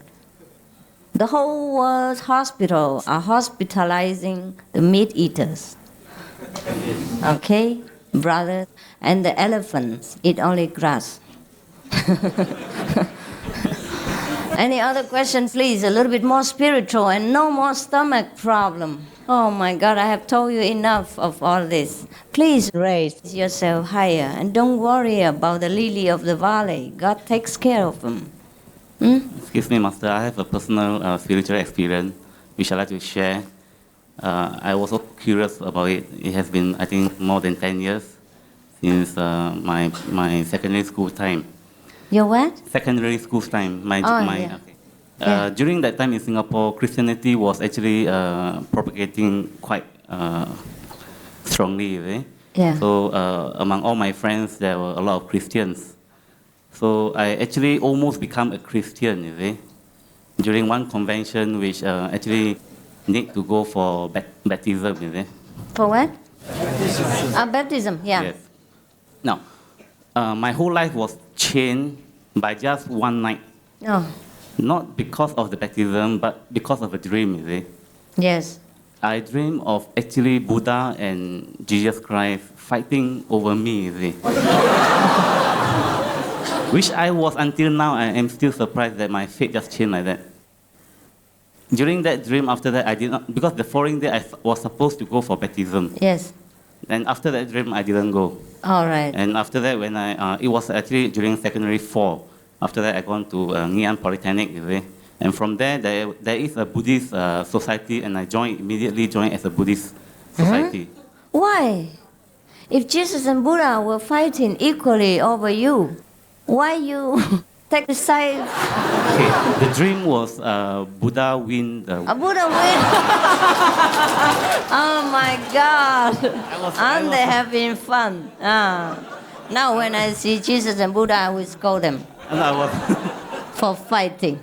The whole world's hospitals are hospitalizing the meat eaters. Okay, brothers? And the elephants eat only grass. Any other questions, please? A little bit more spiritual and no more stomach problem. Oh my God, I have told you enough of all this. Please raise yourself higher and don't worry about the lily of the valley. God takes care of them. Excuse me, Master. I have a personal spiritual experience which I'd like to share. I was so curious about it. It has been, I think, more than 10 years since my secondary school time. Your what? Secondary school time. Yeah. During that time in Singapore, Christianity was actually propagating quite strongly. Yeah. So among all my friends, there were a lot of Christians. So I actually almost become a Christian, during one convention which actually need to go for baptism. For what? Baptism, yeah. Yes. Now, my whole life was changed by just one night. Oh. Not because of the baptism, but because of a dream, Yes. I dream of actually Buddha and Jesus Christ fighting over me, you see. Which I was until now, I am still surprised that my fate just changed like that. During that dream, after that, I did not, because the following day I was supposed to go for baptism. Yes. And after that dream, I didn't go. All right. And after that, when it was actually during secondary 4. After that, I gone to Nghi An Polytechnic, you see. And from there, there is a Buddhist society, and I immediately joined as a Buddhist society. Why? If Jesus and Buddha were fighting equally over you, why you take the side? Okay, the dream was Buddha win the... Buddha win? Oh my God! Aren't they having fun? Now when I see Jesus and Buddha, I will scold them for fighting.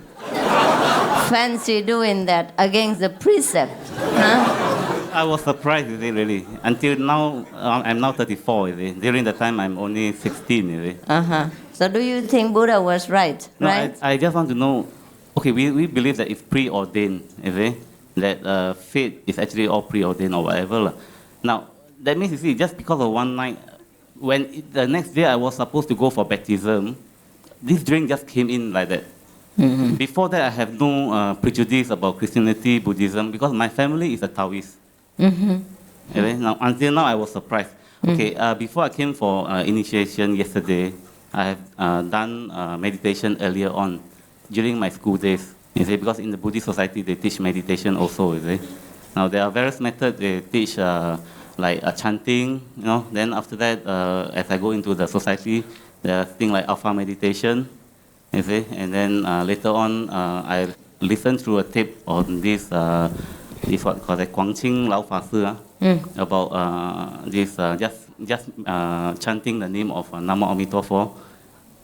Fancy doing that against the precept. Huh? I was surprised, you see, really. Until now, I'm now 34, you see. During the time, I'm only 16, you see. So do you think Buddha was right? No, right? I just want to know, okay, we believe that it's preordained, you see, that fate is actually all preordained or whatever. Now, that means, you see, just because of one night, when the next day I was supposed to go for baptism, this dream just came in like that. Mm-hmm. Before that, I have no prejudice about Christianity, Buddhism, because my family is a Taoist. Mm-hmm. Okay? Now, until now, I was surprised. Okay, before I came for initiation yesterday, I have done meditation earlier on during my school days. You see, because in the Buddhist society, they teach meditation also. You see? Now, there are various methods they teach, like chanting, you know. Then after that, as I go into the society, there are things like alpha meditation, you see. And then later on, I listened through a tape on this what called the Guangqing Lao Fa Si, about this just chanting the name of Namo Amitofo,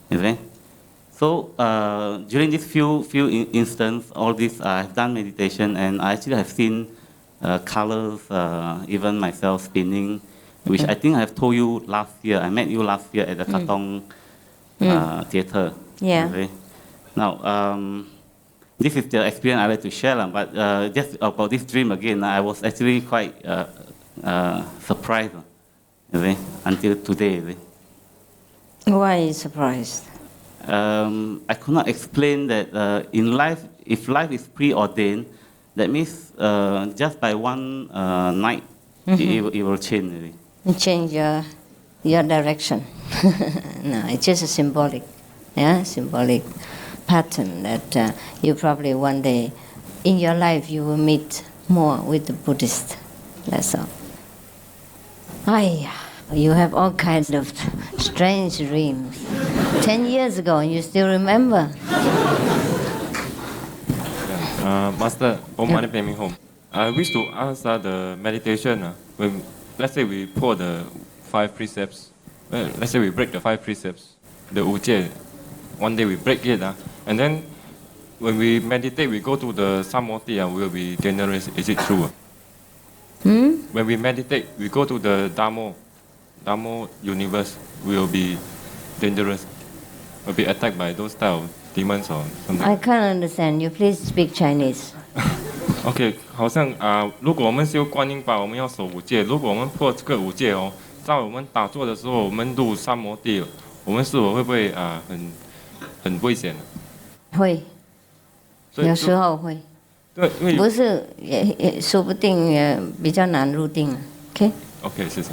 you see. So during these few instances, all this I've done meditation, and I actually have seen colors, even myself spinning, which I think I have told you last year. I met you last year at the Katong Theatre. Yeah. Okay. Now, this is the experience I like to share, but just about this dream again, I was actually quite surprised, until today. Why are you surprised? I could not explain that in life, if life is preordained, that means just by one night, it will change. Really. Change your direction. No, it's just a symbolic pattern that you probably one day in your life you will meet more with the Buddhist. That's all. You have all kinds of strange dreams. 10 years ago, and you still remember? Master, home. I wish to ask the meditation. When, let's say we pour the 5 precepts. Let's say we break the 5 precepts. The Wu-Jie, one day we break it. And then when we meditate, we go to the Samoti and we'll be generous. Is it true? When we meditate, we go to the Dhammo universe, we will be dangerous. We'll be attacked by those type of demons or something. I can't understand. You please speak Chinese. OK， 好像如果我们修观音法，我们要守5戒。如果我们破这个5戒哦，在我们打坐的时候，我们入三摩地，我们是否会不会很危险？会，有时候会。对，因为不是也说不定也比较难入定。OK。OK， 谢谢。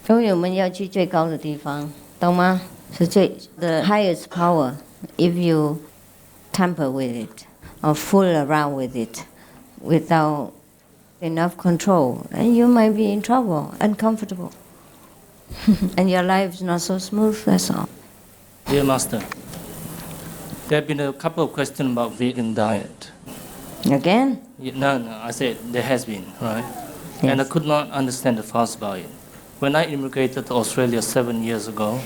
因为我们要去最高的地方，懂吗？是the highest power. If you tamper with it or fool around with it without enough control, then you might be in trouble, uncomfortable, and your life is not so smooth. That's all. Dear Master, there have been a couple of questions about vegan diet. Again? No, I said there has been, right? Yes. And I could not understand the fuss about it. When I immigrated to Australia 7 years ago,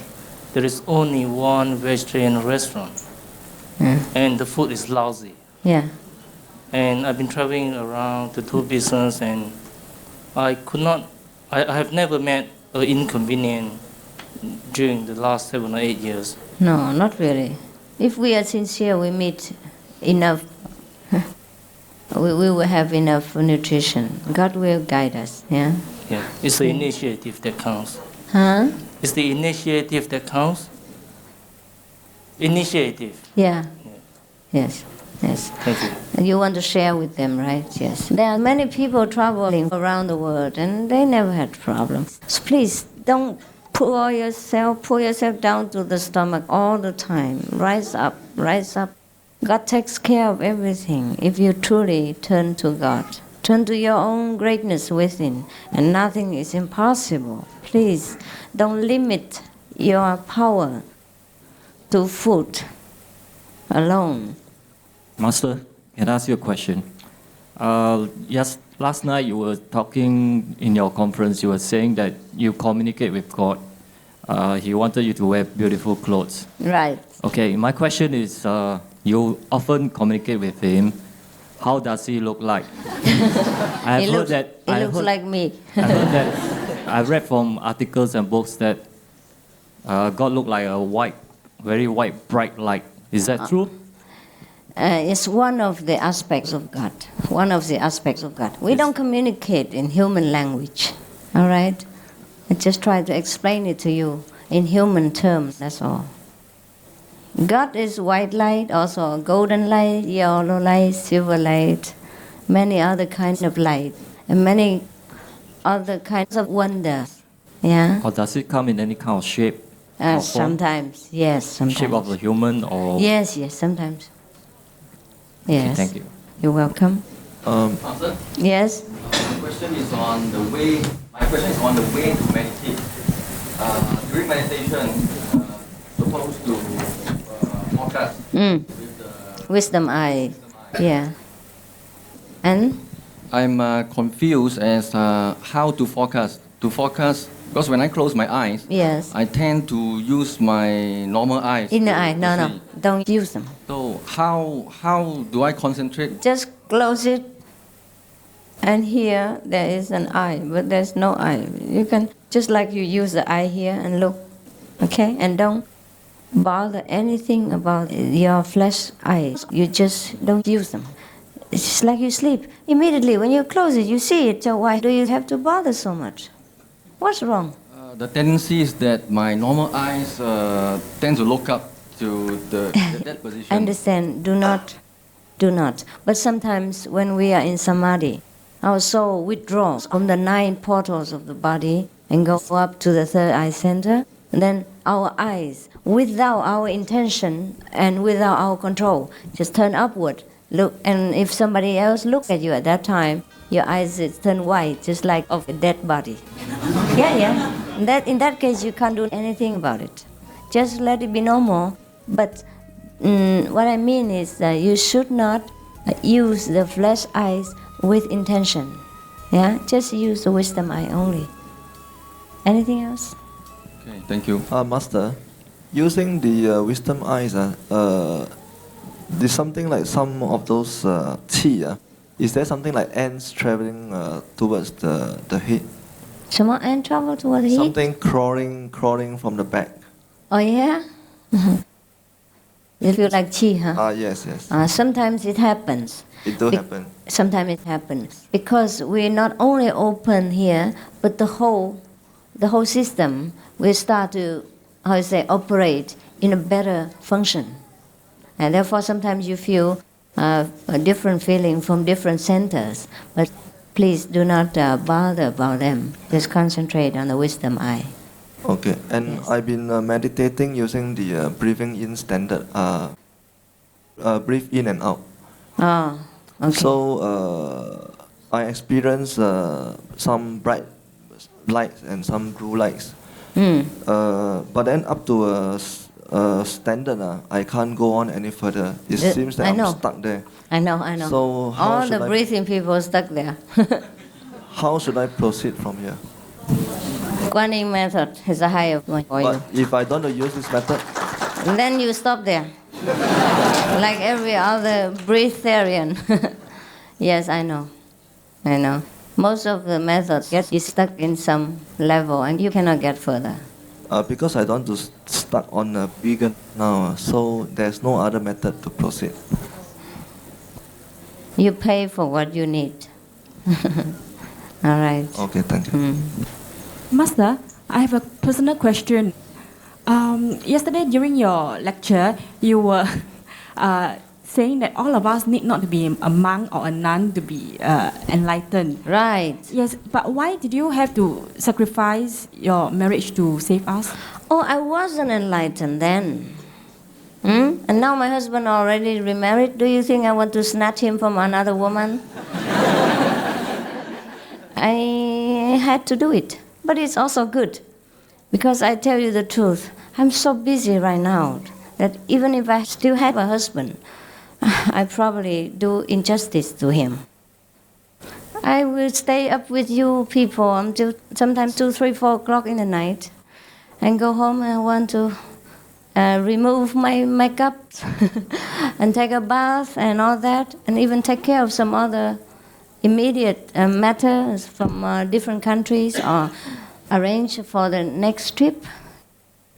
there is only one vegetarian restaurant, and the food is lousy. Yeah. And I've been traveling around to do business, and I have never met an inconvenience during the last 7 or 8 years. No, not really. If we are sincere, we meet enough we will have enough nutrition. God will guide us. Yeah. Yeah. It's the initiative that counts. Huh? It's the initiative that counts. Initiative. Yeah. Yes. Yes. Thank you. And you want to share with them, right? Yes. There are many people traveling around the world and they never had problems. So please don't pull yourself down to the stomach all the time. Rise up, rise up. God takes care of everything if you truly turn to God. Turn to your own greatness within, and nothing is impossible. Please don't limit your power to food alone. Master, can I ask you a question? Yes, last night you were talking in your conference, you were saying that you communicate with God. He wanted you to wear beautiful clothes. Right. Okay, my question is, you often communicate with him. How does he look like? He looks like me. I read from articles and books that God looked like a very white, bright light. Is that true? It's one of the aspects of God. One of the aspects of God. We don't communicate in human language. All right? I just try to explain it to you in human terms, that's all. God is white light, also golden light, yellow light, silver light, many other kinds of light, and many other kinds of wonders. Yeah? Or does it come in any kind of shape? or form? Sometimes, yes, sometimes. Shape of a human or? Yes, sometimes. Yes. Okay, thank you. You're welcome. Master? Yes? My question is on the way to meditate. During meditation, supposed to focus with the wisdom eye. Yeah. And? I'm confused as how to focus. Because when I close my eyes, yes, I tend to use my normal eyes. Inner eye, no, don't use them. So how do I concentrate? Just close it, and here there is an eye, but there's no eye. You can, just like you use the eye here and look, okay? And don't bother anything about your flesh eyes. You just don't use them. It's just like you sleep. Immediately when you close it, you see it, so why do you have to bother so much? What's wrong? The tendency is that my normal eyes tend to look up to that position. Understand, do not. But sometimes when we are in samadhi, our soul withdraws from the 9 portals of the body and goes up to the third eye center. And then our eyes, without our intention and without our control, just turn upward. Look, and if somebody else looks at you at that time, your eyes turn white, just like of a dead body. Yeah. In that case, you can't do anything about it. Just let it be normal. But what I mean is that you should not use the flesh eyes with intention. Yeah, just use the wisdom eye only. Anything else? Okay, thank you. Master, using the wisdom eyes, there's something like some of those qi. Is there something like ants traveling towards the head? Some ant travel towards the head? Something crawling from the back. Oh yeah? You feel like qi, huh? Yes. Sometimes it happens. It do happen. Sometimes it happens. Because we not only open here, but the whole system will start to, operate in a better function. And therefore sometimes you feel a different feeling from different centers. But please do not bother about them. Just concentrate on the wisdom eye. Okay, and yes. I've been meditating using the breathing in standard. Breathe in and out. Okay. So I experience some bright lights and some blue lights. But then up to a standard, I can't go on any further. It seems that I'm stuck there. I know. So all the breathing people are stuck there. How should I proceed from here? Guan Yin method is a higher point for you. But if I don't use this method? Then you stop there. Like every other breatharian. Yes, I know. Most of the methods get you stuck in some level and you cannot get further. Because I don't want to stuck on a vegan now, so there's no other method to proceed. You pay for what you need. All right. Okay, thank you. Master, I have a personal question. Yesterday during your lecture, you were saying that all of us need not to be a monk or a nun to be enlightened. Right. Yes, but why did you have to sacrifice your marriage to save us? Oh, I wasn't enlightened then. And now my husband already remarried. Do you think I want to snatch him from another woman? I had to do it. But it's also good. Because I tell you the truth, I'm so busy right now that even if I still have a husband, I probably do injustice to him. I will stay up with you people until sometimes 2, 3, 4 o'clock in the night and go home and I want to remove my makeup and take a bath and all that, and even take care of some other immediate matters from different countries or arrange for the next trip.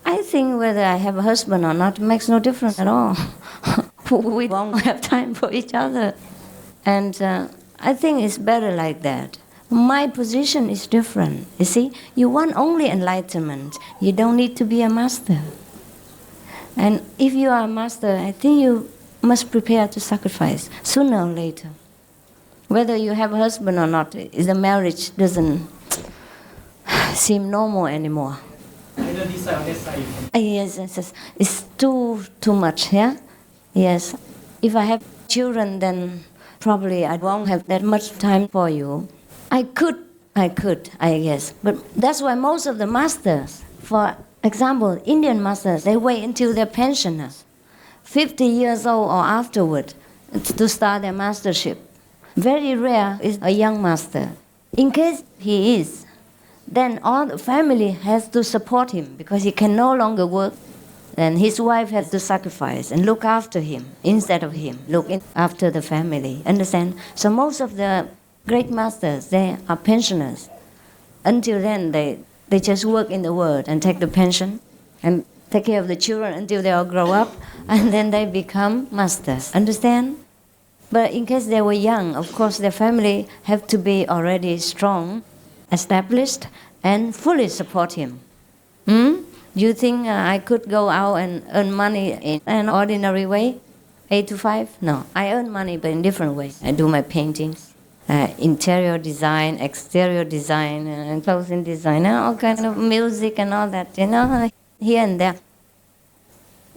I think whether I have a husband or not makes no difference at all. We won't have time for each other. And I think it's better like that. My position is different. You see, you want only enlightenment. You don't need to be a master. And if you are a master, I think you must prepare to sacrifice sooner or later. Whether you have a husband or not, the marriage doesn't seem normal anymore. Either this side or that side. Yes, it's too much, yeah? Yes. If I have children, then probably I won't have that much time for you. I could, I guess. But that's why most of the masters, for example, Indian masters, they wait until they're pensioners, 50 years old or afterward, to start their mastership. Very rare is a young master. In case he is, then all the family has to support him because he can no longer work. And his wife has to sacrifice and look after him instead of him, after the family. Understand? So most of the great masters, they are pensioners. Until then, they just work in the world and take the pension and take care of the children until they all grow up, and then they become masters. Understand? But in case they were young, of course, their family have to be already strong, established, and fully support him. Do you think I could go out and earn money in an ordinary way, 8 to 5? No, I earn money, but in different ways. I do my paintings, interior design, exterior design, and clothing design, and all kind of music and all that, here and there.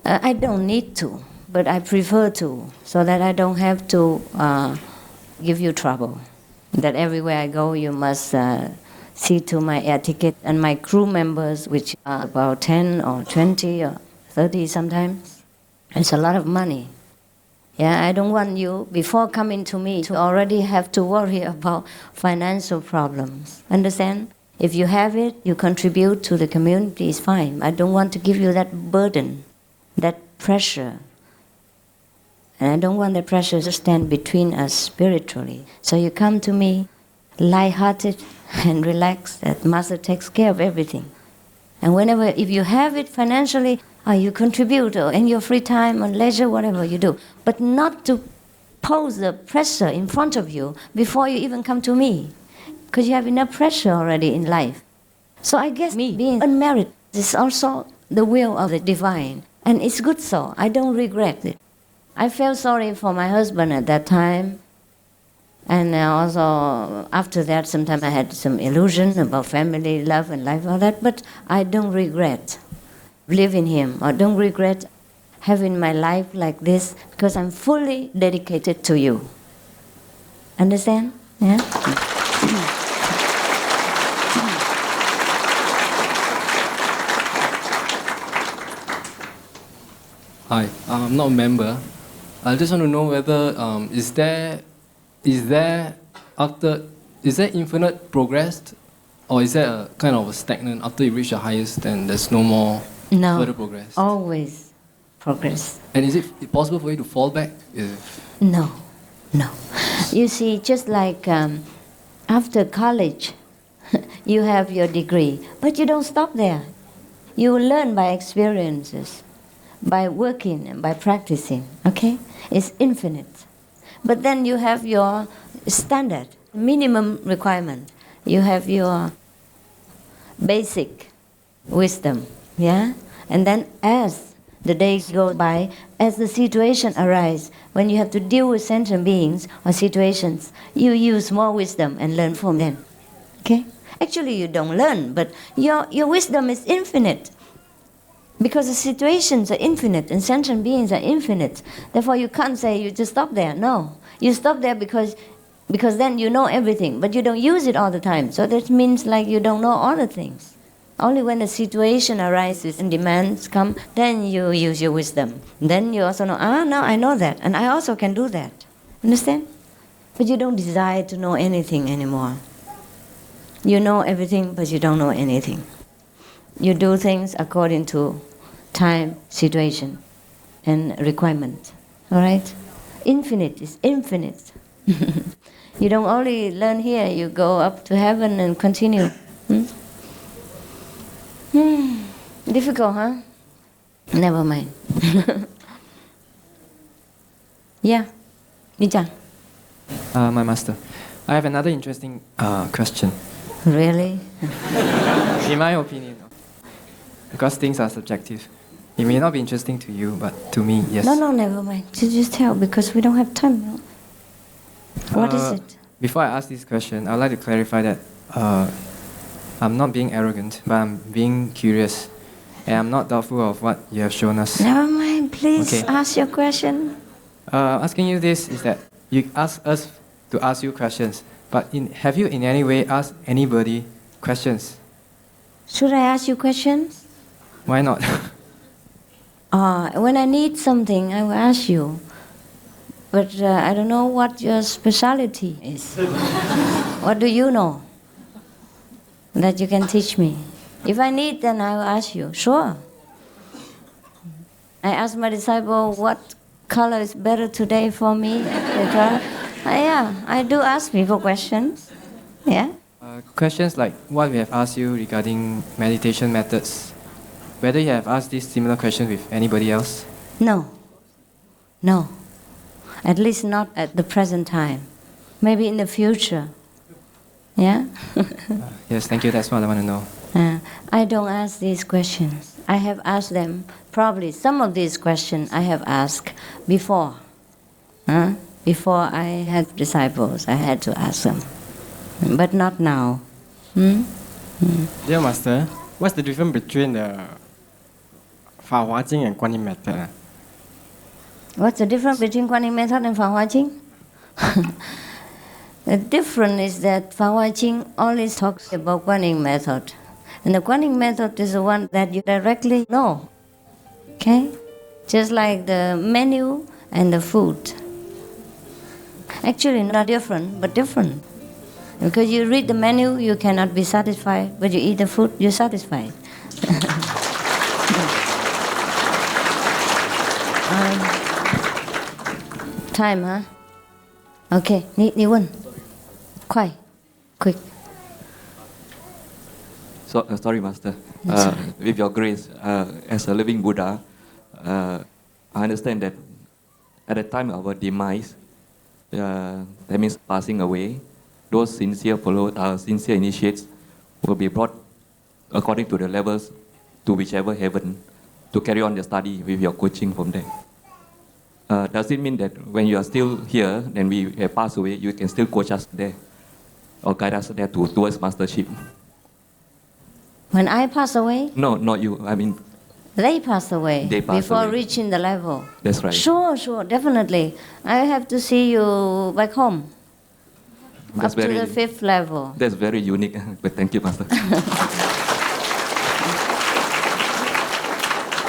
I don't need to, but I prefer to, so that I don't have to give you trouble. That everywhere I go, you must see to my air ticket and my crew members, which are about 10 or 20 or 30 sometimes. It's a lot of money. Yeah, I don't want you, before coming to me, to already have to worry about financial problems. Understand? If you have it, you contribute to the community, it's fine. I don't want to give you that burden, that pressure. And I don't want that pressure to stand between us spiritually. So you come to me, light-hearted and relaxed, that Master takes care of everything. And whenever, if you have it financially, you contribute, or in your free time or leisure, whatever you do. But not to pose the pressure in front of you before you even come to me, because you have enough pressure already in life. So I guess me being unmarried is also the will of the divine. And it's good so. I don't regret it. I felt sorry for my husband at that time. And also, after that, sometimes I had some illusion about family, love, and life, all that. But I don't regret living him, or don't regret having my life like this, because I'm fully dedicated to you. Understand? Yeah? Hi, I'm not a member. I just want to know whether is there infinite progress, or is there a kind of a stagnant after you reach the highest, then there's no more further progress? Always progress. And is it possible for you to fall back? No. You see, just like after college, you have your degree, but you don't stop there. You learn by experiences, by working and by practicing, okay? It's infinite. But then you have your standard, minimum requirement. You have your basic wisdom, yeah? And then as the days go by, as the situation arises, when you have to deal with sentient beings or situations, you use more wisdom and learn from them, okay? Actually, you don't learn, but your wisdom is infinite. Because the situations are infinite and sentient beings are infinite. Therefore, you can't say you just stop there. No. You stop there because then you know everything, but you don't use it all the time. So that means like you don't know all the things. Only when the situation arises and demands come, then you use your wisdom. Then you also know, now I know that, and I also can do that. Understand? But you don't desire to know anything anymore. You know everything, but you don't know anything. You do things according to time, situation, and requirement. All right? Infinite is infinite. You don't only learn here, you go up to heaven and continue. Difficult, huh? Never mind. Yeah, Mijang. My master, I have another interesting question. Really? In my opinion, because things are subjective. It may not be interesting to you, but to me, yes. No, never mind. Just tell, because we don't have time. No? What is it? Before I ask this question, I'd like to clarify that I'm not being arrogant, but I'm being curious. And I'm not doubtful of what you have shown us. Never mind, please Okay. ask your question. Asking you this is that you ask us to ask you questions, but have you in any way asked anybody questions? Should I ask you questions? Why not? When I need something, I will ask you. But I don't know what your specialty is. What do you know that you can teach me? If I need, then I will ask you. Sure. I asked my disciple what color is better today for me. Yeah, I do ask people questions. Yeah. Questions like what we have asked you regarding meditation methods. Whether you have asked this similar question with anybody else? No. At least not at the present time. Maybe in the future. Yeah? Yes, thank you. That's what I want to know. I don't ask these questions. I have asked them, probably some of these questions I have asked before. Before I had disciples, I had to ask them. But not now. Dear Master, what's the difference between the Fa Hua Jing and Guan Yin method? What's the difference between Guan Yin method and Fa Hua Jing? The difference is that Fa Hua Jing always talks about Guan Yin method. And the Guan Yin method is the one that you directly know. Okay? Just like the menu and the food. Actually, not different, but different. Because you read the menu, you cannot be satisfied, but you eat the food, you're satisfied. Time, huh? Okay, 你问，快 quick. Sorry, Master. With your grace, as a living Buddha, I understand that at the time of our demise, that means passing away, those sincere followers, sincere initiates, will be brought according to the levels to whichever heaven to carry on the study with your coaching from there. Does it mean that when you are still here, then we have passed away, you can still coach us there or guide us there towards mastership? When I pass away? No, not you. I mean, they pass away They pass before away. reaching the level. That's right. Sure, definitely. I have to see you back home. That's up to very- the 5th level. That's very unique. But thank you, Master.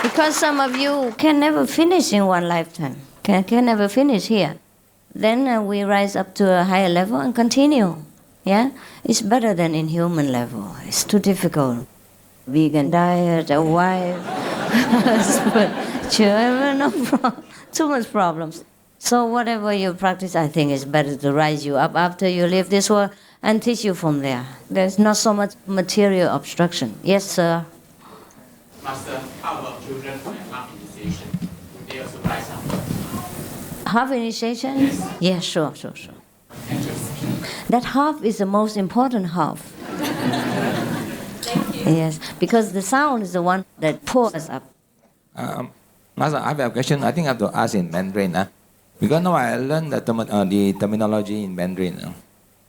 Because some of you can never finish in one lifetime, can never finish here. Then we rise up to a higher level and continue. Yeah? It's better than in human level. It's too difficult. Vegan diet, a wife, husband, children, too much problems. So whatever you practice, I think it's better to rise you up after you leave this world and teach you from there. There's not so much material obstruction. Yes, sir. Master, how about children who have not initiation? Would they also rise up? Half initiation? Yeah, sure. That half is the most important half. Yes, because the sound is the one that pulls us up. Master, I have a question. I think I have to ask in Mandarin. Because now I learned the terminology in Mandarin.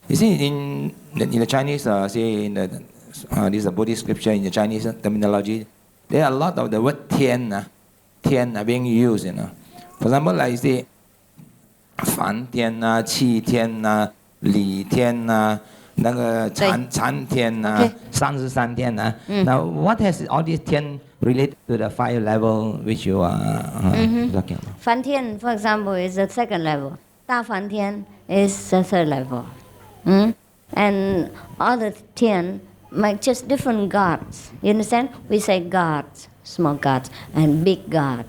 You see, in the Chinese, say in the this is a Buddhist scripture in the Chinese terminology, there are a lot of the word tian are being used. For example, like you say, fan tian, qi tian, li tian, 那个禅天33天 Now, what has all these 天 related to the 5 level which you are talking about? Fan Tian, for example, is the 2nd level. Da Fan Tian is the 3rd level. And other Tian make just different gods. You understand? We say gods, small gods, and big god.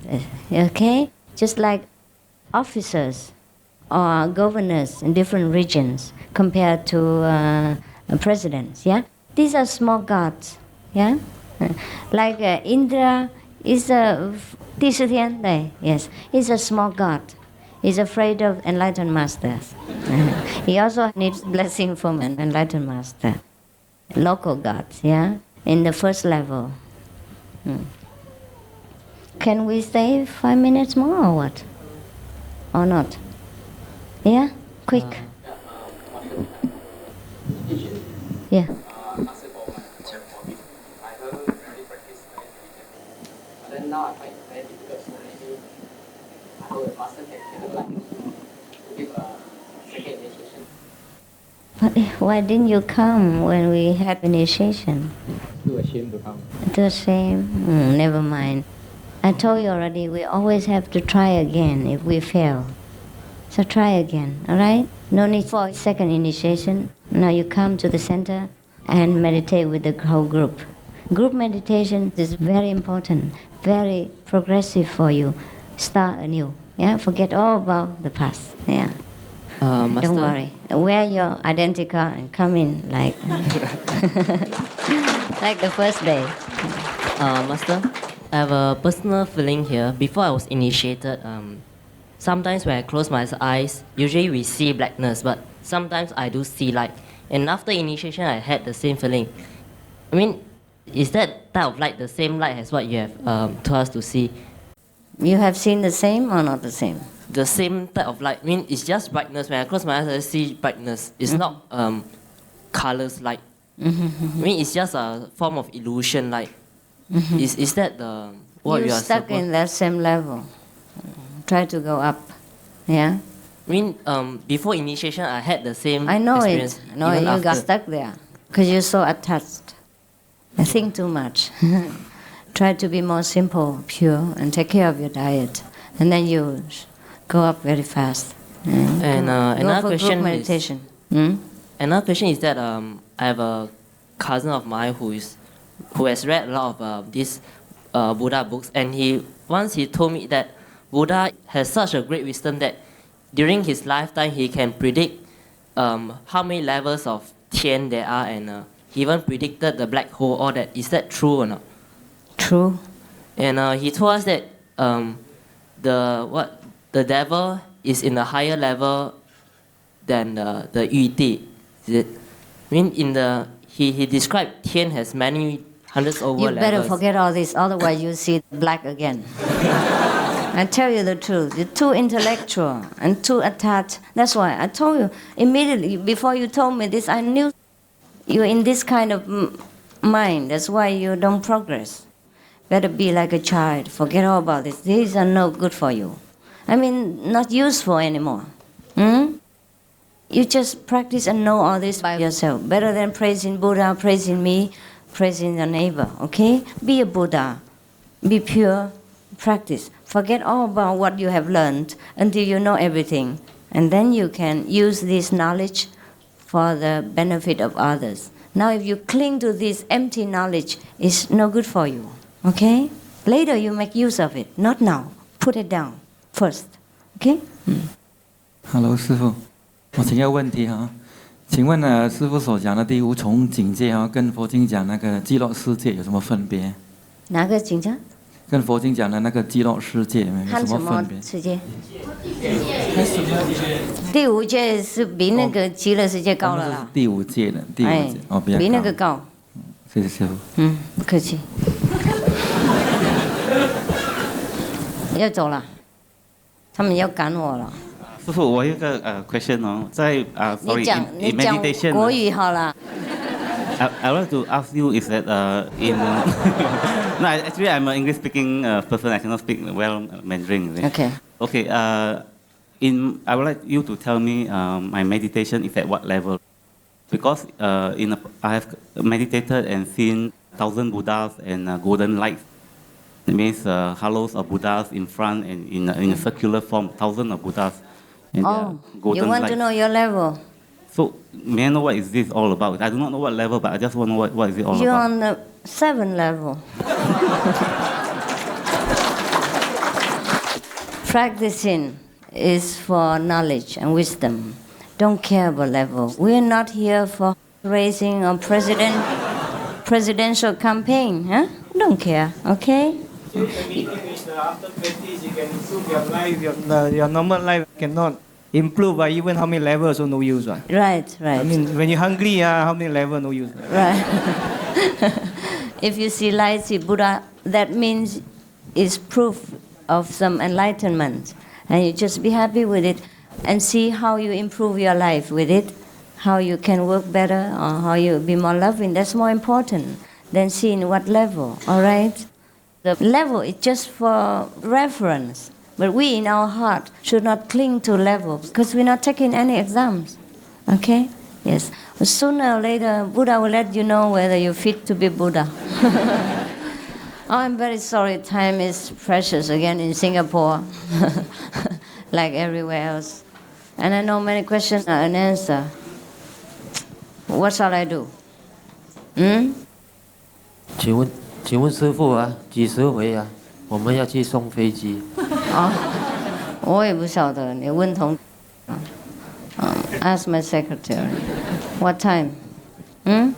Okay? Just like officers or governors in different regions compared to presidents, yeah? These are small gods, yeah? Like Indra is a 第十天, yes, he's a small god. He's afraid of enlightened masters. He also needs blessing from an enlightened master. Local gods, yeah? In the 1st level. Can we stay 5 minutes more or what? Or not? Yeah? Quick. Yeah. But why didn't you come when we had initiation? Too ashamed to come. Too ashamed? Never mind. I told you already, we always have to try again if we fail. So try again, all right? No need for 2nd initiation. Now you come to the center and meditate with the whole group. Group meditation is very important, very progressive for you. Start anew, yeah? Forget all about the past, yeah? Don't worry. Wear your identity card and come in like like the first day. Master, I have a personal feeling here. Before I was initiated, sometimes when I close my eyes, usually we see blackness, but sometimes I do see light. And after initiation, I had the same feeling. I mean, is that type of light the same light as what you have told us to see? You have seen the same or not the same? The same type of light. I mean, it's just brightness. When I close my eyes, I see brightness. It's not colors light. I mean, it's just a form of illusion light. Is that the what you are stuck in that same level. Try to go up. Yeah? I mean, before initiation, I had the same I know experience. it. No, you got stuck there because you're so attached. I think too much. Try to be more simple, pure, and take care of your diet. And then you go up very fast. And another question meditation. Another question is that I have a cousin of mine who has read a lot of these Buddha books, and once he told me that Buddha has such a great wisdom that during his lifetime he can predict how many levels of Tian there are, and he even predicted the black hole. All that, is that true or not? True. And he told us that the devil is in a higher level than the Yu Di. Is it? I mean, he described Tian has many hundreds over levels. You better forget all this, otherwise you see black again. I tell you the truth, you're too intellectual and too attached. That's why I told you immediately before you told me this, I knew you're in this kind of mind. That's why you don't progress. Better be like a child. Forget all about this. These are no good for you. I mean, not useful anymore. You just practice and know all this by yourself. Better than praising Buddha, praising me, praising your neighbor. Okay? Be a Buddha. Be pure. Practice. Forget all about what you have learned until you know everything. And then you can use this knowledge for the benefit of others. Now, if you cling to this empty knowledge, it's no good for you. Okay? Later you make use of it. Not now. Put it down first. Okay? Hello, 师父，我请教问题哈，请问师父所讲的第五重境界哈，跟佛经讲那个极乐世界有什么分别？哪个境界？跟佛经讲的那个极乐世界有看什么什么分别？世界？第五界是比那个极乐世界高了啦。第五界的，第五哎界哦，比较比那个高。谢谢师傅。不客气。要走了，他们要赶我了。师傅，我有一个question 哦，在你 sorry 讲 in 你讲 meditation 国语好了。I would like to ask you is that in no actually I'm an English speaking person, I cannot speak well Mandarin. Okay. Okay. I would like you to tell me my meditation is at what level, because I have meditated and seen 1,000 Buddhas and golden lights. It means halos of Buddhas in front and in a circular form, thousands of Buddhas. And you want to know your level? So may I know what is this all about? I do not know what level, but I just want to know what is it all You're about. on the 7th level. Practicing is for knowledge and wisdom. Don't care about level. We're not here for raising a presidential campaign. Huh? Don't care, okay? So the meaning is after 20s you can improve your life, your normal life cannot improve by even how many levels, so no use. Right. I mean, when you're hungry, how many levels, no use. Right. If you see light, see Buddha, that means it's proof of some enlightenment. And you just be happy with it and see how you improve your life with it, how you can work better or how you be more loving. That's more important than seeing what level, all right? The level is just for reference. But we in our heart should not cling to level because we're not taking any exams. Okay? Yes. But sooner or later, Buddha will let you know whether you're fit to be Buddha. Oh, I'm very sorry. Time is precious again in Singapore, like everywhere else. And I know many questions are unanswered. What shall I do? 请问师父啊，几时回啊？我们要去送飞机。我也不晓得，你问同。Ask my secretary. What time? 10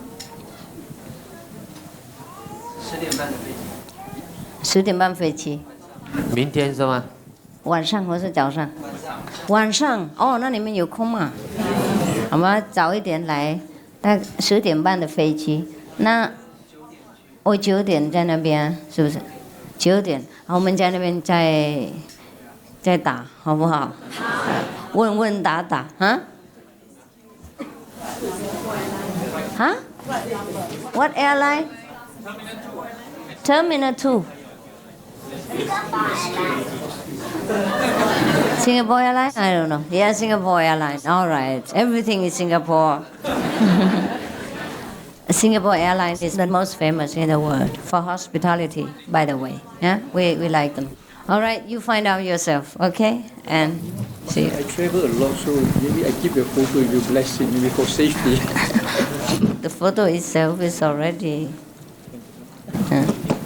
点半飞机。明天是吗？晚上或是早上？晚上。哦，那你们有空吗？我们早一点来，大概10点半的飞机。那我9点在那边，是不是？9点，我们在那边再打，好不好？问问答答，What airline? Terminal 2. Singapore Airlines? I don't know. Yeah, Singapore Airlines. All right. Everything is Singapore. Singapore Airlines is the most famous in the world for hospitality, by the way. Yeah, we like them. All right, you find out yourself, okay? And see you. I travel a lot, so maybe I keep your photo if you bless it, maybe for safety. The photo itself is already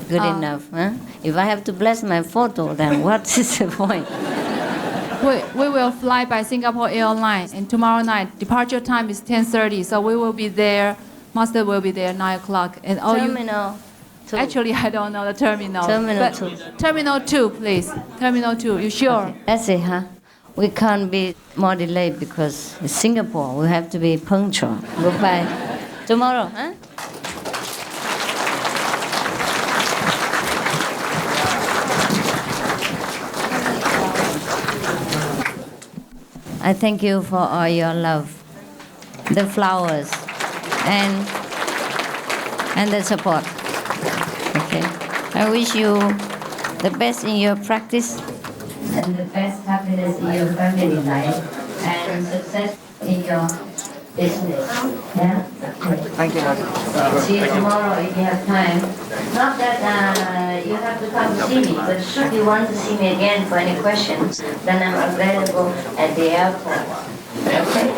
good enough. Huh? If I have to bless my photo, then what is the point? We will fly by Singapore Airlines, and tomorrow night departure time is 10:30, so we will be there. Master will be there 9 o'clock, and all Terminal 2. Actually, I don't know the terminal. Terminal but 2. Terminal 2, please. Terminal 2. You sure? Okay. That's it, huh? We can't be more delayed because it's Singapore. We have to be punctual. Goodbye. Tomorrow, huh? I thank you for all your love, the flowers, and the support. Okay. I wish you the best in your practice and the best happiness in your family life and success in your business. Yeah? Thank you, Master. See you tomorrow if you have time. Not that you have to come to see me, but should you want to see me again for any questions, then I'm available at the airport. Okay?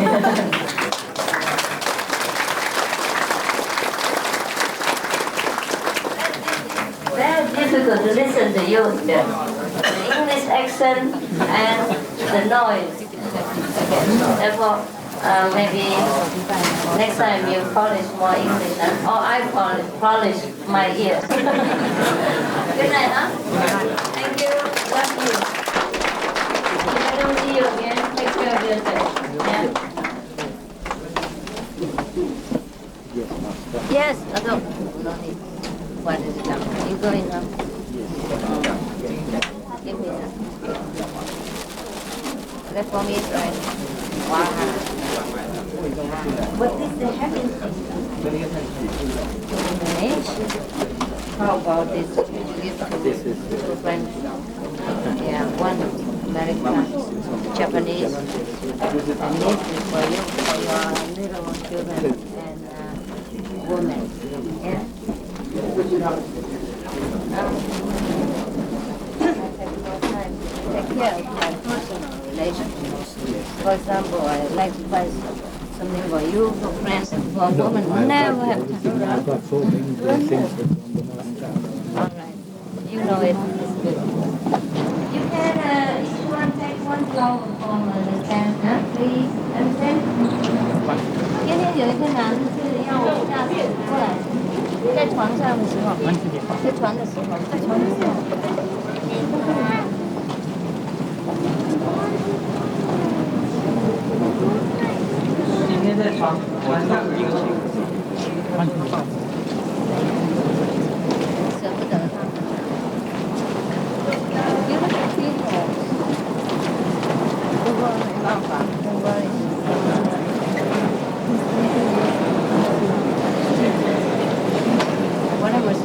Very difficult to listen to you, the English accent and the noise. Okay. Therefore, Maybe next time you polish more English, or I polish my ears. Good night, huh? Thank you. Love you. If I don't see you again, take care of yourself. Yeah? Yes, no need. What is it now? You go in now. Give me that. That for me is right. Wow. What is the happy thing? How about this? This is two friends. Yeah, one American, Japanese, and this is for you, for your little children and women. Yeah? Take care of my personal relationships. For example, I like to buy something for you, for friends, and for a woman. Never have time. All right. You know it. It's good. You can, if you want to take one flower from the stand, please. Understand? 今天有一个男的是要我驾驶过来，在床上的时候，在床的时候，在床的时候。今天在床晚上1个小时，完全放松。舍不得他们。因为天火，不过没办法，不过。Whatever is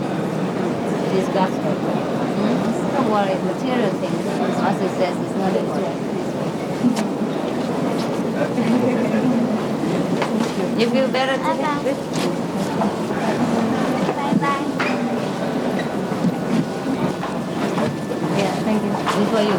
gospel. Don't worry, material things, as it says, is not important. You feel better today? Bye-bye. Yeah, thank you. This for you.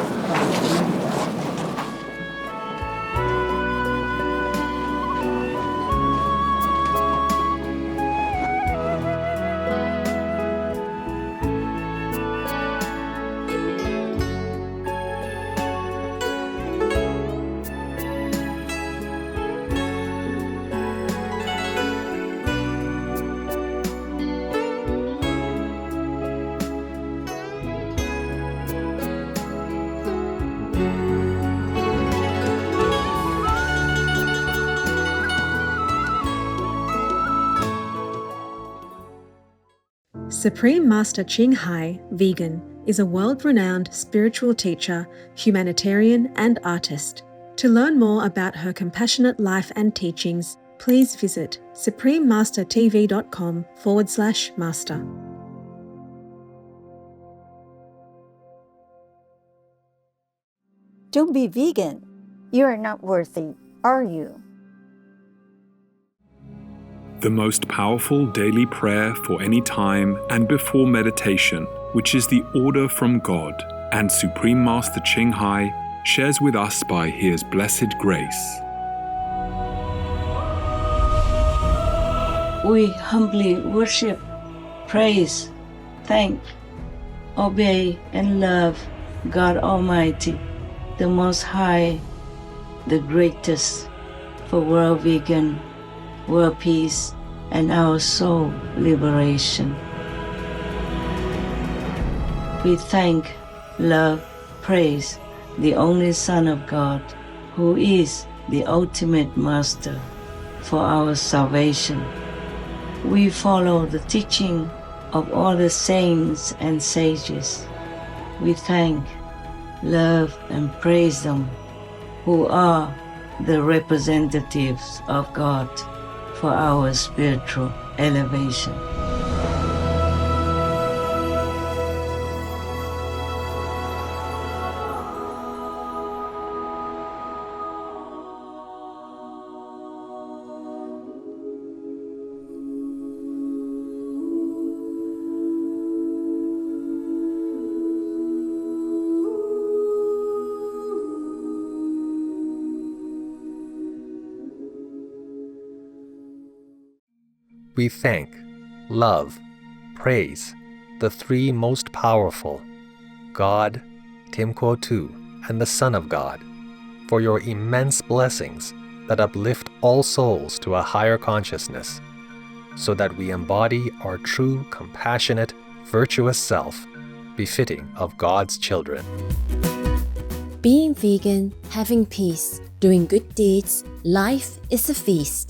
Supreme Master Ching Hai, vegan, is a world-renowned spiritual teacher, humanitarian and artist. To learn more about her compassionate life and teachings, please visit suprememastertv.com/master. Don't be vegan. You are not worthy, are you? The most powerful daily prayer for any time and before meditation, which is the order from God, and Supreme Master Ching Hai shares with us by His blessed grace. We humbly worship, praise, thank, obey, and love God Almighty, the Most High, the greatest, for world vegan, world peace, and our soul liberation. We thank, love, praise the only Son of God, who is the ultimate Master for our salvation. We follow the teaching of all the saints and sages. We thank, love, and praise them, who are the representatives of God for our spiritual elevation. We thank, love, praise the three most powerful, God, Tim Kuo Tu, and the Son of God, for your immense blessings that uplift all souls to a higher consciousness, so that we embody our true, compassionate, virtuous self, befitting of God's children. Being vegan, having peace, doing good deeds, life is a feast.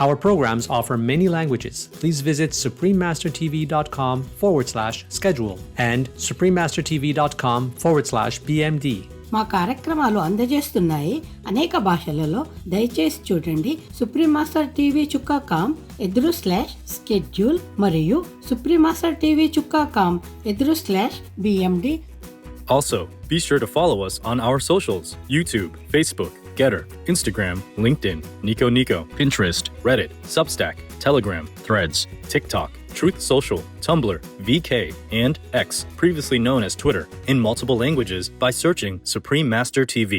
Our programs offer many languages. Please visit suprememastertv.com/schedule and suprememastertv.com/BMD. మా కార్యక్రమాలు అందజేస్తున్నాయి అనేక భాషలలో. దయచేసి చూడండి suprememastertv.com/schedule మరియు suprememastertv.com/BMD. Also, be sure to follow us on our socials: YouTube, Facebook, Getter, Instagram, LinkedIn, Nico Nico, Pinterest, Reddit, Substack, Telegram, Threads, TikTok, Truth Social, Tumblr, VK, and X, previously known as Twitter, in multiple languages by searching Supreme Master TV.